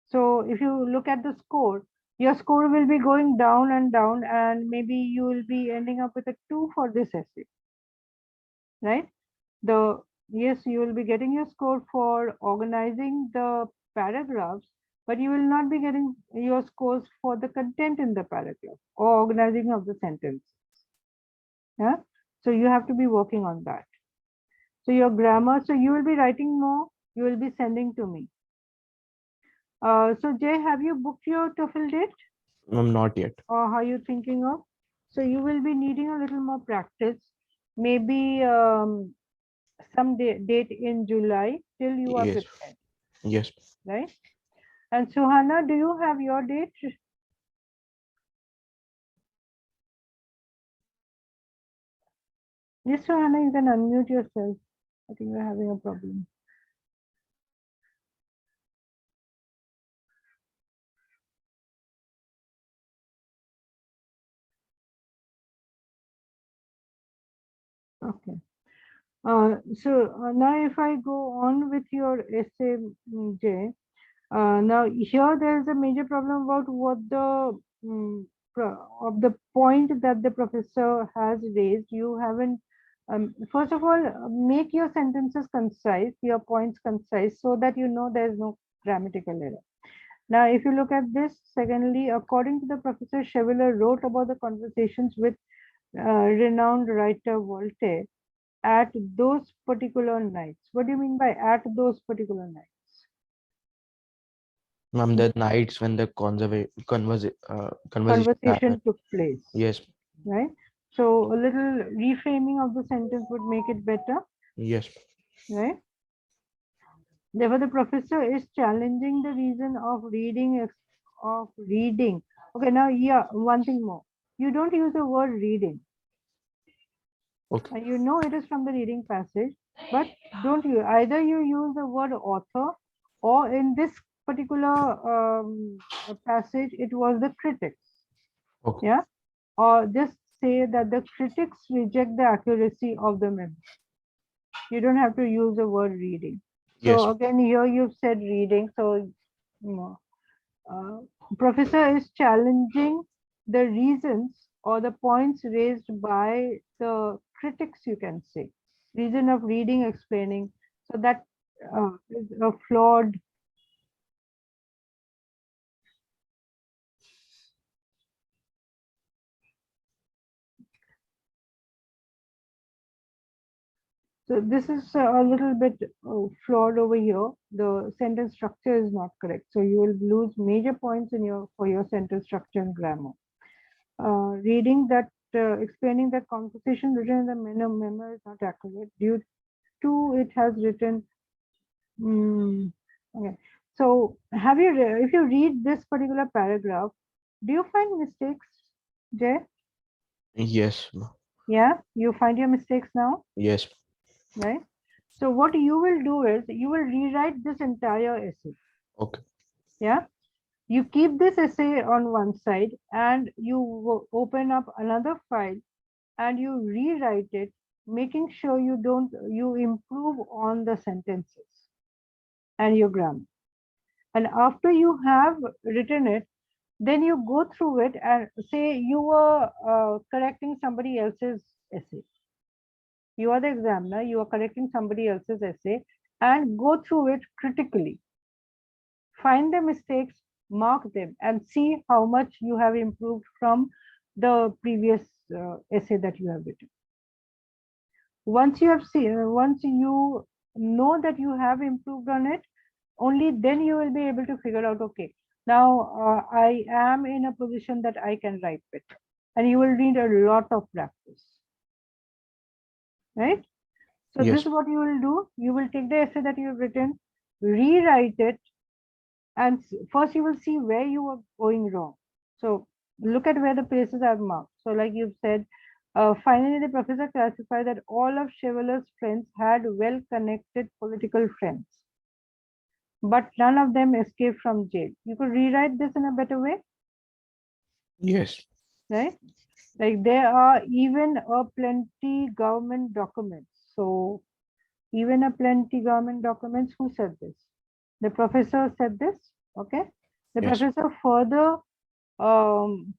So if you look at the score, your score will be going down and down, and maybe you will be ending up with a 2 for this essay, right? Yes, you will be getting your score for organizing the paragraphs, but you will not be getting your scores for the content in the paragraph or organizing of the sentence. Yeah. So you have to be working on that. So your grammar, so you will be writing more, you will be sending to me. So Jay, have you booked your TOEFL date? Ma'am, not yet. Or how you thinking of? So you will be needing a little more practice. Maybe some date in July till you are Yes. prepared, Yes. right? And Suhana, do you have your date? Yes, Suhana, you can unmute yourself. I think you're having a problem. Okay. So now if I go on with your essay, Jay, now here there is a major problem about what the of the point that the professor has raised. You haven't, first of all, make your sentences concise, your points concise, so that you know there is no grammatical error. Now, if you look at this, secondly, according to the professor, Chevalier wrote about the conversations with renowned writer Voltaire at those particular nights. What do you mean by at those particular nights? Ma'am, the nights when the conversation happened. Conversation took place, Yes. right? So a little reframing of the sentence would make it better, Yes. right? Therefore, the professor is challenging the reason of reading. Okay, now yeah, one thing more. You don't use the word reading. Okay. And you know it is from the reading passage, but don't you either you use the word author, or in this particular passage it was the critics, Okay. yeah, or just say that the critics reject the accuracy of the memo. You don't have to use the word reading. Yes. So again here you've said reading, so you know, professor is challenging the reasons or the points raised by the critics, you can say. Reason of reading, explaining. So that is a flawed. So this is a little bit flawed over here. The sentence structure is not correct. So you will lose major points in your for your sentence structure and grammar. Reading that, explaining that conversation written in the memo is not accurate due to it has written. Okay. So have you, if you read this particular paragraph, do you find mistakes, Jay? Yes. Yeah, you find your mistakes now, Yes. right? So what you will do is you will rewrite this entire essay. Okay. Yeah. You keep this essay on one side and you open up another file and you rewrite it making sure you improve on the sentences and your grammar. And after you have written it, then you go through it and say you were correcting somebody else's essay. You are the examiner, you are correcting somebody else's essay, and go through it critically. Find the mistakes, mark them, and see how much you have improved from the previous essay that you have written. Once you have seen, once you know that you have improved on it, only then you will be able to figure out, okay, now I am in a position that I can write it. And you will need a lot of practice. Right? So this Yes. is what you will do. You will take the essay that you have written, rewrite it, and first you will see where you are going wrong. So look at where the places are marked. So like you've said, finally the professor clarified that all of Chevalier's friends had well-connected political friends, but none of them escaped from jail. You could rewrite this in a better way, Yes. right? Like there are even a plenty government documents. So even a plenty government documents, who said this? The professor said this, okay? The Yes. professor further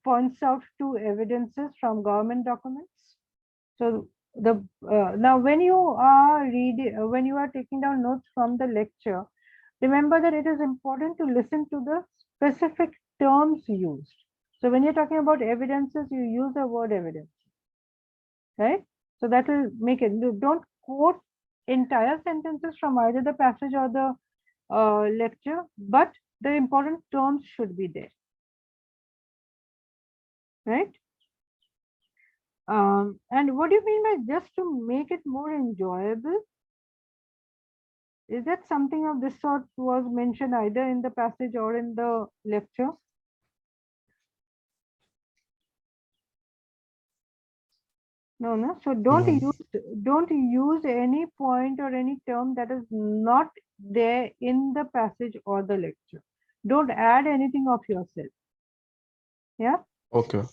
points out two evidences from government documents. So the now when you are reading, when you are taking down notes from the lecture, remember that it is important to listen to the specific terms used. So when you're talking about evidences, you use the word evidence, right? So that will make it. Don't quote entire sentences from either the passage or the lecture, but the important terms should be there, right? And what do you mean by just to make it more enjoyable? Is that something of this sort was mentioned either in the passage or in the lecture? No. So No. don't use any point or any term that is not there in the passage or the lecture. Don't add anything of yourself. Yeah. Okay.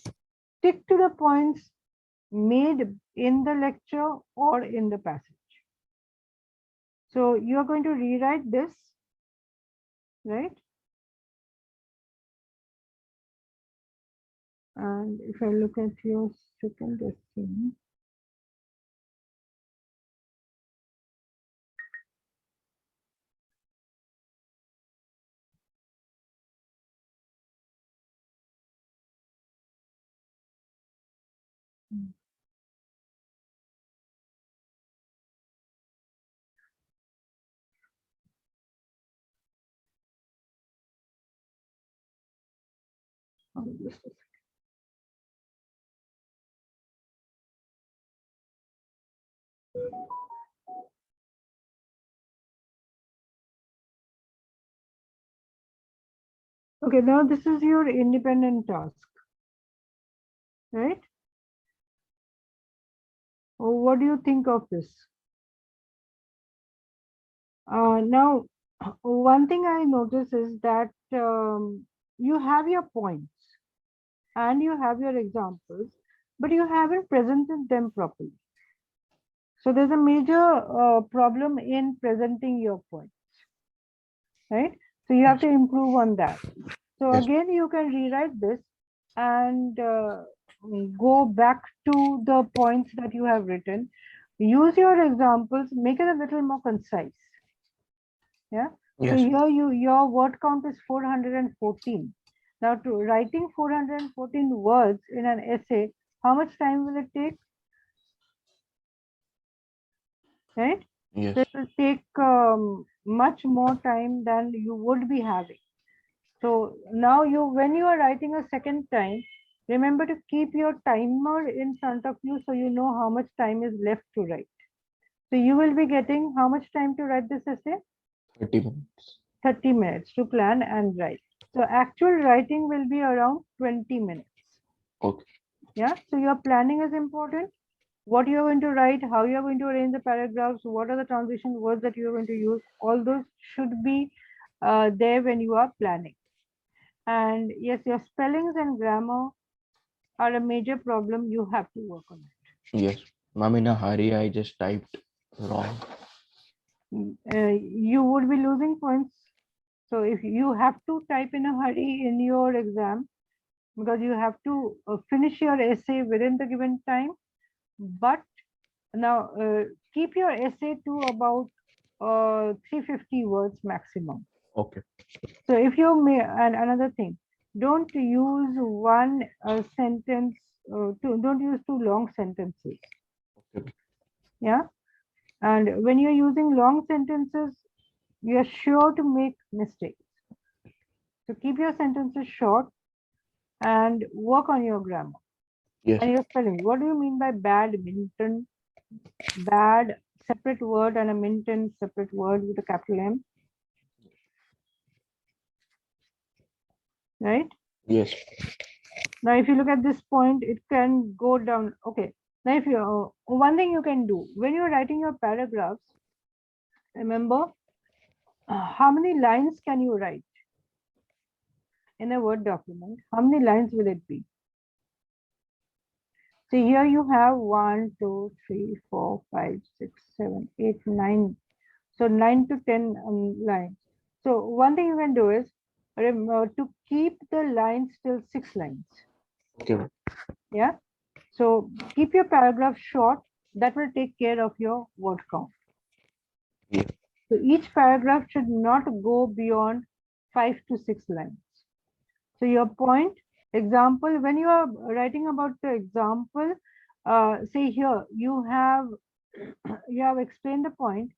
Stick to the points made in the lecture or in the passage. So you are going to rewrite this, right? And if I look at your second essay, just a second. Okay, now this is your independent task, right? What do you think of this? Now, one thing I notice is that you have your points and you have your examples, but you haven't presented them properly. So there's a major problem in presenting your points, right? So you have to improve on that. So Yes. again, you can rewrite this and go back to the points that you have written. Use your examples, make it a little more concise. Yeah. So Yes. here your word count is 414. Now to writing 414 words in an essay, how much time will it take? Right? Yes. So it will take much more time than you would be having. So now when you are writing a second time, remember to keep your timer in front of you so you know how much time is left to write. So you will be getting how much time to write this essay? 30 minutes. 30 minutes to plan and write. So actual writing will be around 20 minutes. Okay. Yeah. So your planning is important. What you are going to write, how you are going to arrange the paragraphs, what are the transition words that you are going to use, all those should be there when you are planning. And yes, your spellings and grammar are a major problem. You have to work on it. Yes. Ma'am, in a hurry, I just typed wrong. You would be losing points. So if you have to type in a hurry in your exam, because you have to finish your essay within the given time, but now keep your essay to about 350 words maximum. Okay. So if you may, and another thing, don't use one sentence, don't use too long sentences. Okay. Yeah. And when you're using long sentences, you're sure to make mistakes. So keep your sentences short and work on your grammar Yes. and your spelling. What do you mean by badminton? Bad separate word and a minton separate word with a capital M, right? Yes. Now, if you look at this point, it can go down. Okay. Now, if you one thing you can do when you're writing your paragraphs, remember how many lines can you write in a Word document? How many lines will it be? So here you have 1, 2, 3, 4, 5, 6, 7, 8, 9. So 9 to 10 lines. So one thing you can do is to keep the lines till 6 lines. Okay. Yeah. So keep your paragraph short. That will take care of your word count. Yeah. So each paragraph should not go beyond 5 to 6 lines. So your point, example, when you are writing about the example, say here you have explained the point.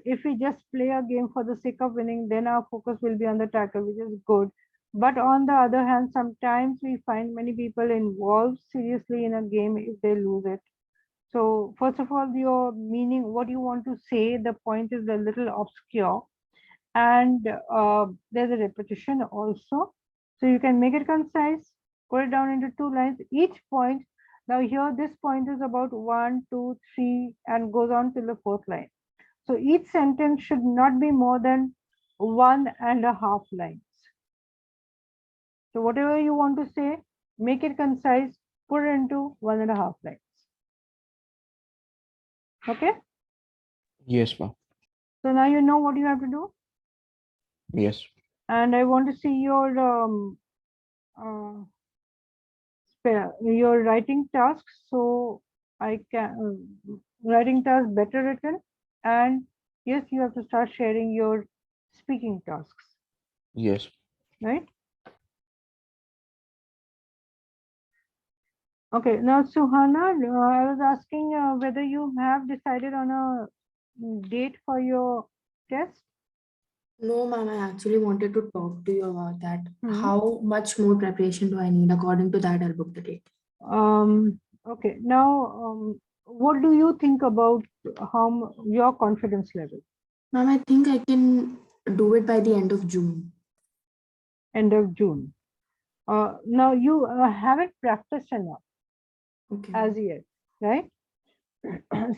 If we just play a game for the sake of winning, then our focus will be on the title, which is good. But on the other hand, sometimes we find many people involved seriously in a game if they lose it. So first of all, your meaning, what you want to say, the point is a little obscure, and there's a repetition also. So you can make it concise, put it down into 2 lines, each point. Now here, this point is about 1, 2, 3, and goes on till the 4th line. So each sentence should not be more than 1.5 lines. So whatever you want to say, make it concise, put it into 1.5 lines. Okay. Yes, ma'am. So now you know what you have to do. Yes. And I want to see your writing tasks. So I can writing tasks better written, and yes, you have to start sharing your speaking tasks. Yes. Right. Okay, now Suhana, I was asking whether you have decided on a date for your test. No, ma'am, I actually wanted to talk to you about that. Hmm. How much more preparation do I need? According to that, I'll book the date. Okay, now what do you think about your confidence level? Ma'am, I think I can do it by the end of June. End of June. Now you haven't practiced enough Okay. as yet, right?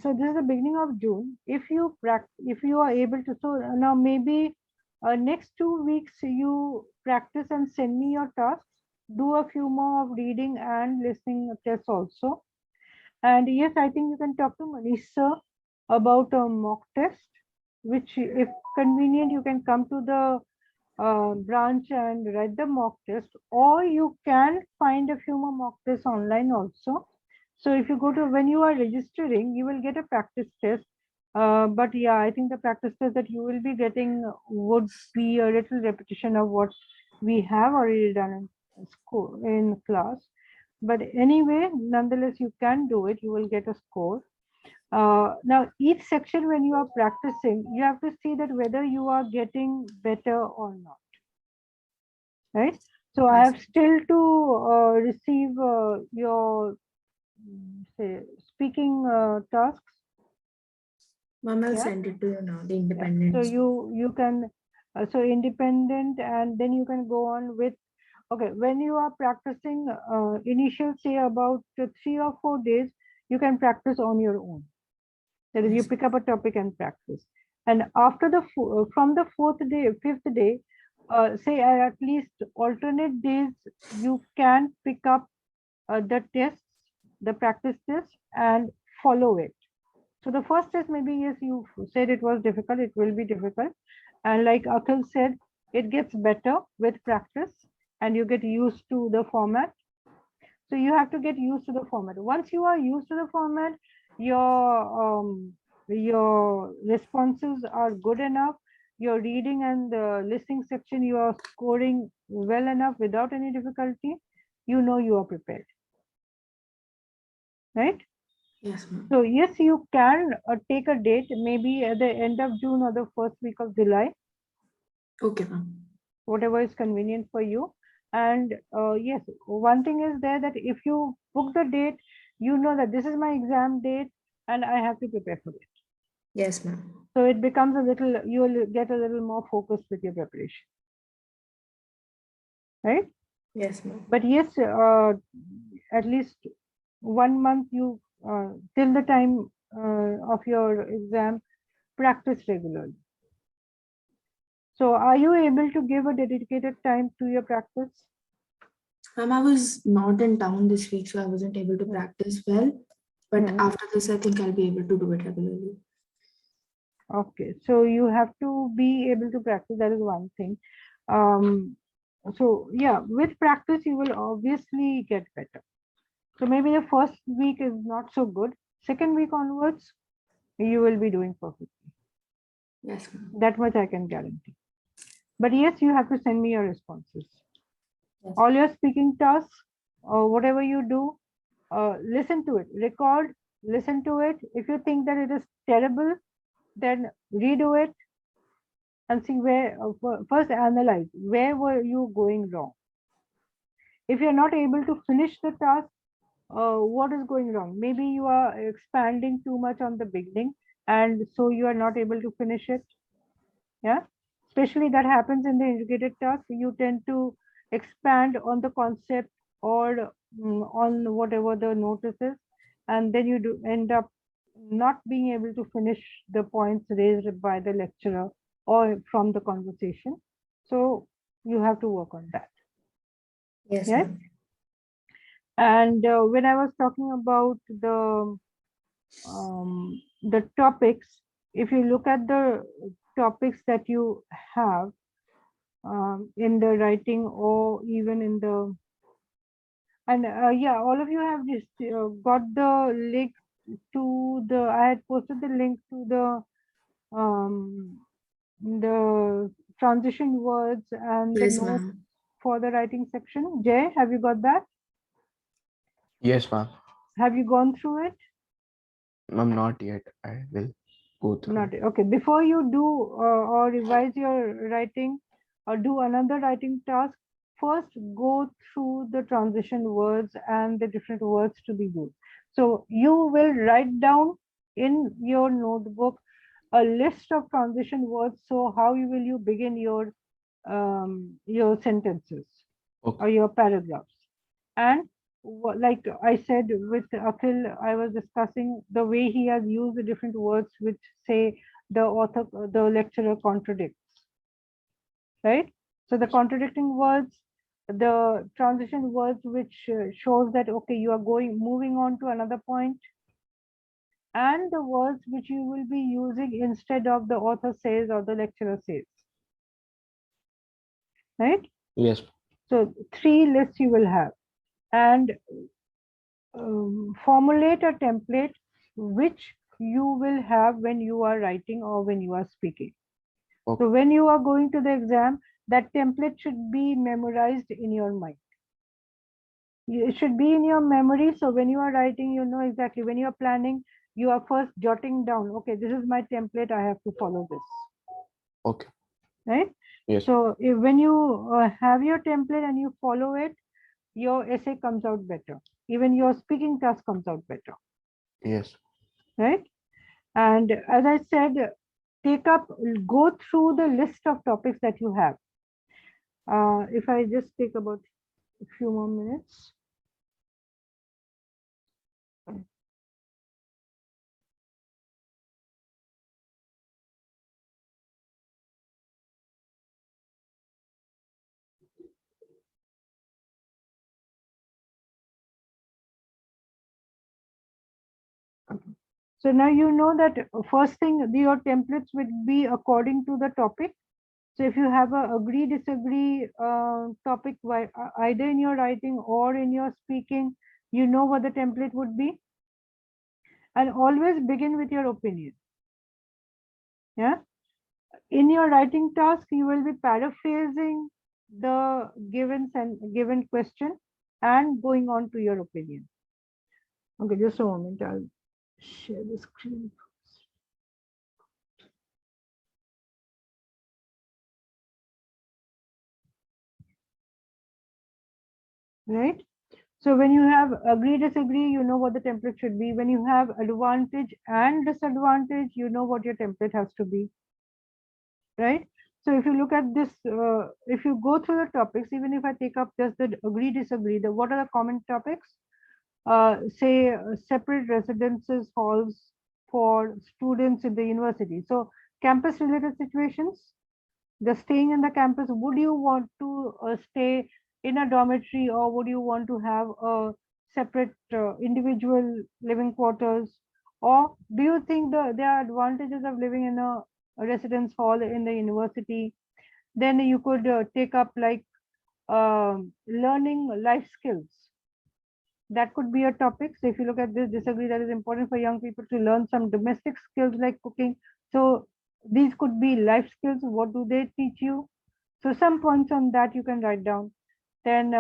So this is the beginning of June. If you are able to, so now maybe next 2 weeks you practice and send me your tasks. Do a few more of reading and listening tests also. And yes, I think you can talk to Manish sir about a mock test, which if convenient, you can come to the branch and write the mock test, or you can find a few more mock tests online also. So if you go to, when you are registering, you will get a practice test. But yeah, I think the practice test that you will be getting would be a little repetition of what we have already done in school, in class. But anyway, nonetheless, you can do it. You will get a score. Now, each section, when you are practicing, you have to see that whether you are getting better or not. Right? So I have still to receive your say speaking tasks. Ma'am, I'll Yeah. send it to you now, the Yeah. independence. So you can so independent, and then you can go on with, okay, when you are practicing initial, say about 3 or 4 days, you can practice on your own. That is, you pick up a topic and practice. And after the from the 4th day, 5th day, say at least alternate days, you can pick up the tests, the practice tests, and follow it. So the first is maybe, yes, you said it was difficult, it will be difficult. And like Akhil said, it gets better with practice and you get used to the format. So you have to get used to the format. Once you are used to the format, your responses are good enough. Your reading and the listening section, you are scoring well enough without any difficulty. You know you are prepared, right? Yes, ma'am. So yes, you can take a date, maybe at the end of June or the first week of July, Okay, ma'am. whatever is convenient for you. And yes, one thing is there that if you book the date, you know that this is my exam date and I have to prepare for it. Yes, ma'am. So it becomes a little, you will get a little more focused with your preparation, right? Yes, ma'am. But yes, at least 1 month you, till the time of your exam, practice regularly. So are you able to give a dedicated time to your practice? Ma'am, I was not in town this week, so I wasn't able to Hmm. practice well. But Hmm. after this, I think I'll be able to do it regularly. Okay, so you have to be able to practice. That is one thing. So yeah, with practice, you will obviously get better. So maybe the first week is not so good. Second week onwards, you will be doing perfectly. Yes, ma'am. That much I can guarantee. But yes, you have to send me your responses. Yes. All your speaking tasks or whatever you do, listen to it, record, listen to it. If you think that it is terrible, then redo it and see where, first analyze where were you going wrong. If you're not able to finish the task, what is going wrong? Maybe you are expanding too much on the beginning and so you are not able to finish it. Yeah, especially that happens in the integrated task. You tend to expand on the concept or on whatever the notice is, and then you do end up not being able to finish the points raised by the lecturer or from the conversation. So you have to work on that. Yes, Yeah. ma'am. And when I was talking about the topics, if you look at the topics that you have in the writing or even in the, and yeah, all of you have just got the link to the, I had posted the link to the transition words and the Yes, notes ma'am. for the writing section. Jay, have you got that? Yes, ma'am. Have you gone through it? Ma'am, not yet. I will go through Not it. okay. Before you do or revise your writing or do another writing task, first go through the transition words and the different words to be used. So you will write down in your notebook a list of transition words. So how you will you begin your sentences Okay. or your paragraphs. And like I said with Akhil, I was discussing the way he has used the different words which say the author, the lecturer contradicts, right? So the contradicting words, the transition words which shows that, okay, you are moving on to another point, and the words which you will be using instead of the author says or the lecturer says, right? Yes. So three lists you will have. And formulate a template which you will have when you are writing or when you are speaking. Okay. So when you are going to the exam, that template should be memorized in your mind. It should be in your memory. So when you are writing, you know exactly. When you are planning, you are first jotting down, okay, this is my template, I have to follow this, Okay. right? Yes. So when you have your template and you follow it, your essay comes out better. Even your speaking task comes out better, Yes. right? And as I said, go through the list of topics that you have. If I just take about a few more minutes. So now you know that first thing, your templates would be according to the topic. So if you have a agree disagree topic, either in your writing or in your speaking, you know what the template would be, and always begin with your opinion. Yeah. In your writing task, you will be paraphrasing the given question and going on to your opinion. Okay, just a moment. I'll share the screen. Right. So when you have agree, disagree, you know what the template should be. When you have advantage and disadvantage, you know what your template has to be. Right. So if you look at this, if you go through the topics, even if I take up just the agree, disagree, what are the common topics? Say separate residences halls for students in the university. So campus related situations, the staying in the campus, would you want to stay in a dormitory, or would you want to have a separate individual living quarters, or do you think there are advantages of living in a residence hall in the university? Then you could take up like learning life skills. That could be a topic. So if you look at this, disagree, that is important for young people to learn some domestic skills like cooking. So these could be life skills. What do they teach you? So some points on that you can write down. Then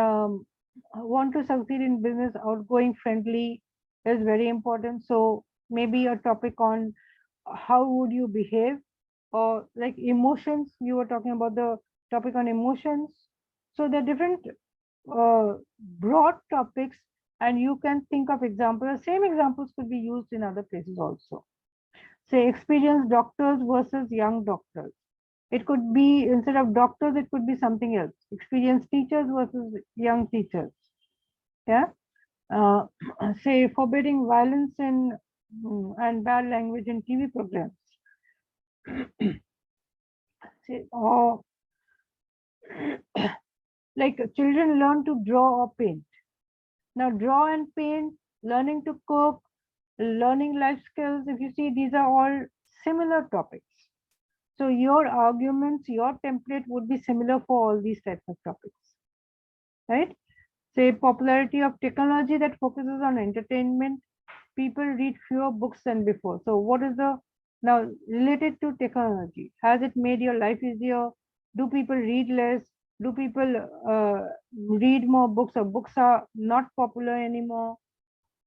want to succeed in business, outgoing, friendly is very important. So maybe a topic on how would you behave, or like emotions. You were talking about the topic on emotions. So there are different broad topics, and you can think of examples. The same examples could be used in other places also. Say experienced doctors versus young doctors. It could be, instead of doctors, it could be something else. Experienced teachers versus young teachers. Yeah. Uh, say forbidding violence in and bad language in TV programs. Say, or like children learn to draw or paint. Now, draw and paint, learning to cook, learning life skills, if you see, these are all similar topics. So your arguments, your template would be similar for all these types of topics, right? Say popularity of technology that focuses on entertainment. People read fewer books than before. So what is the, now related to technology, has it made your life easier? Do people read less? Do people read more books, or books are not popular anymore?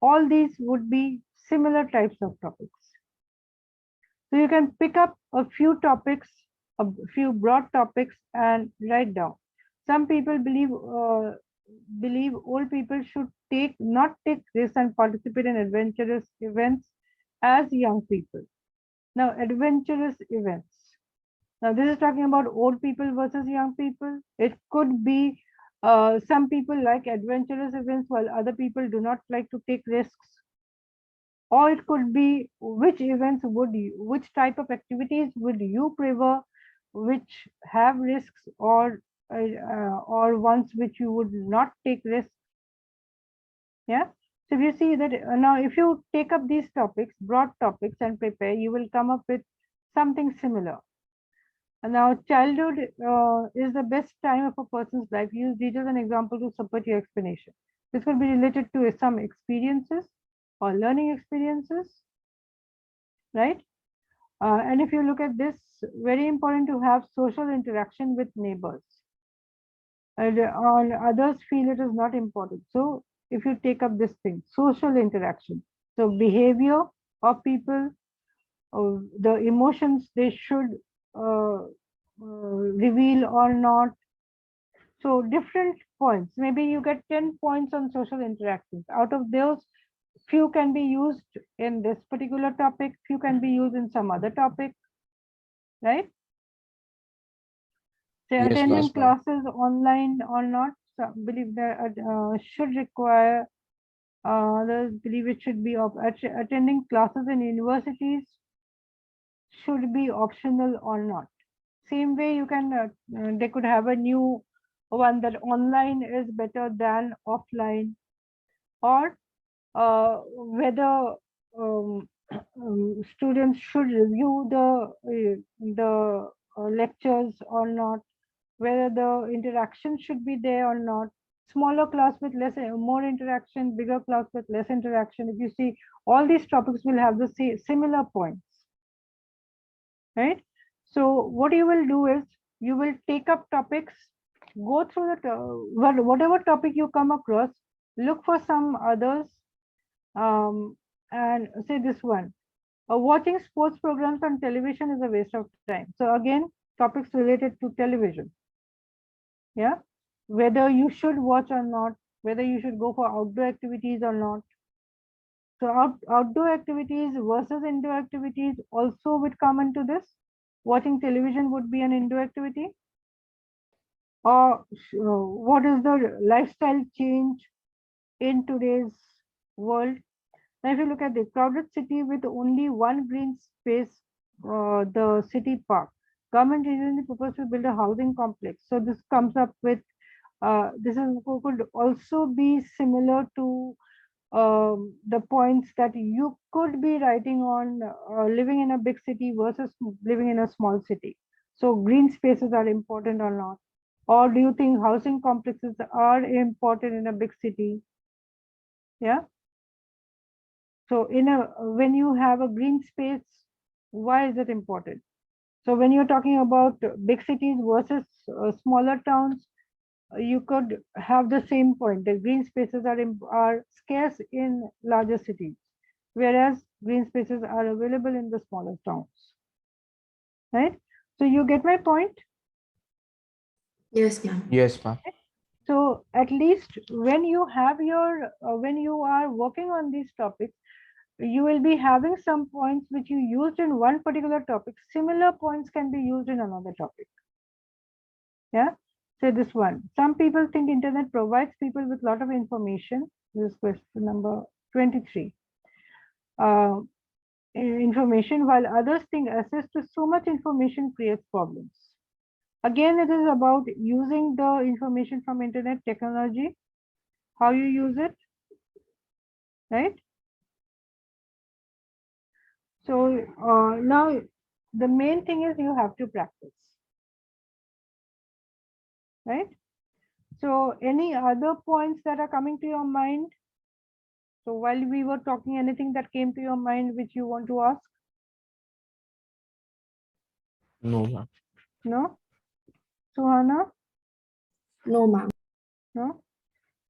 All these would be similar types of topics. So you can pick up a few topics, a few broad topics, and write down. Some people believe old people should not take risks and participate in adventurous events as young people. Now, adventurous events. Now, this is talking about old people versus young people. It could be some people like adventurous events while other people do not like to take risks. Or it could be which events would you, which type of activities would you prefer, which have risks, or ones which you would not take risks. Yeah. So if you see that now, if you take up these topics, broad topics, and prepare, you will come up with something similar. And now, childhood is the best time of a person's life. Use these as an example to support your explanation. This could be related to some experiences or learning experiences, right? And if you look at this, very important to have social interaction with neighbors. And on others feel it is not important. So if you take up this thing, social interaction, so behavior of people, the emotions they should reveal or not. So different points. Maybe you get 10 points on social interactions. Out of those, few can be used in this particular topic, few can be used in some other topic, right? Say Yes, attending class ma'am. classes online or not. Some believe that should require, others believe it should be attending classes in universities should be optional or not. Same way you can, they could have a new one that online is better than offline, or whether students should review the lectures or not, whether the interaction should be there or not. Smaller class with less, more interaction, bigger class with less interaction. If you see, all these topics will have the similar points, right? So what you will do is you will take up topics, go through whatever topic you come across, look for some others, and say this one. Watching sports programs on television is a waste of time. So again, topics related to television. Yeah, whether you should watch or not, whether you should go for outdoor activities or not. So outdoor activities versus indoor activities also would come into this. Watching television would be an indoor activity. Or what is the lifestyle change in today's world? Now, if you look at the crowded city with only one green space, the city park, government recently proposed to build a housing complex. So this comes up with, this is could also be similar to the points that you could be writing on living in a big city versus living in a small city. So green spaces are important or not? Or do you think housing complexes are important in a big city? Yeah. So when you have a green space, why is it important? So when you're talking about big cities versus smaller towns, you could have the same point. The green spaces are scarce in larger cities, whereas green spaces are available in the smaller towns. Right? So you get my point? Yes, ma'am. Yes, ma'am. So at least when you have when you are working on these topics, you will be having some points which you used in one particular topic. Similar points can be used in another topic. Yeah. So this one, some people think internet provides people with a lot of information. This is question number 23. Information, while others think access to so much information creates problems. Again, it is about using the information from internet technology, how you use it, right? So now the main thing is you have to practice, right? So any other points that are coming to your mind? So while we were talking, anything that came to your mind which you want to ask? No, ma'am. No? Suhana? No, ma'am. No?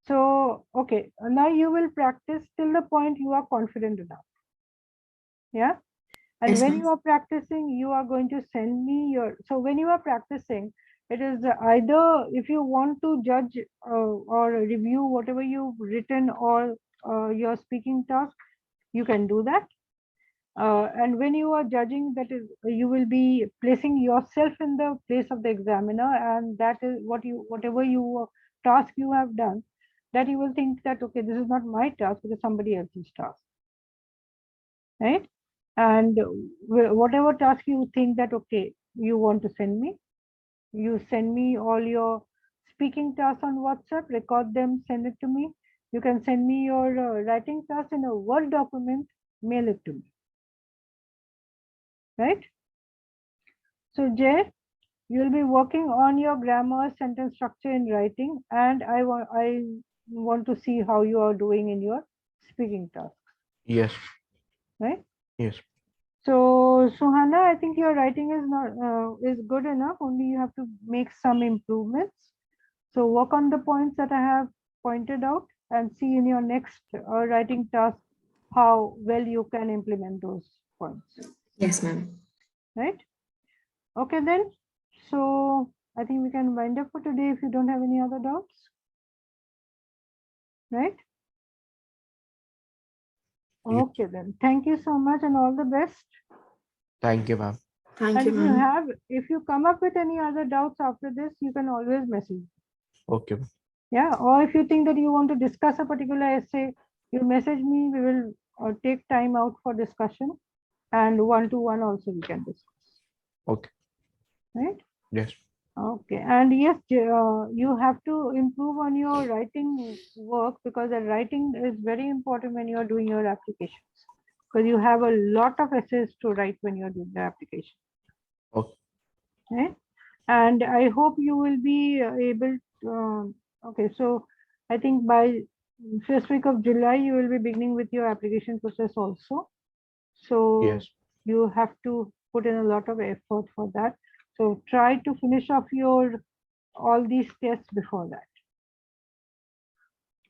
So, okay, now you will practice till the point you are confident enough. Yeah? And Yes, when ma'am. you are practicing, you are going to send me your, so when you are practicing, it is either if you want to judge or review whatever you've written or your speaking task, you can do that. And when you are judging, that is, you will be placing yourself in the place of the examiner, and that is whatever task you have done, that you will think that, okay, this is not my task, it is somebody else's task, right? And whatever task you think that, okay, you want to send me, you send me all your speaking tasks on WhatsApp, record them, send it to me. You can send me your writing task in a Word document, mail it to me, right? So Jay, you'll be working on your grammar, sentence structure in writing, and I want to see how you are doing in your speaking task, Yes. right? Yes. So Suhana, I think your writing is not is good enough. Only you have to make some improvements. So work on the points that I have pointed out and see in your next writing task how well you can implement those points, Yes, ma'am. right? Okay then. So I think we can wind up for today if you don't have any other doubts, right? Yes. Okay then. Thank you so much and all the best. Thank you, ma'am. Thank And you, ma'am. if you come up with any other doubts after this, you can always message. Okay, ma'am. Yeah, or if you think that you want to discuss a particular essay, you message me. We will take time out for discussion, and one-to-one also we can discuss. Okay. Right? Yes. Okay. And yes, you have to improve on your writing work, because the writing is very important when you are doing your applications. because you have a lot of essays to write when you're doing the application. Okay. Right? And I hope you will be able to, okay, so I think by first week of July, you will be beginning with your application process also. So Yes. you have to put in a lot of effort for that. So try to finish off your all these tests before that.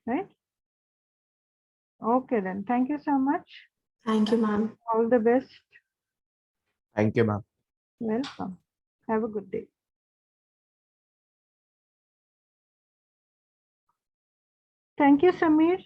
Right? Okay, then. Thank you so much. Thank you, ma'am. All the best. Thank you, ma'am. Welcome. Have a good day. Thank you, Samir.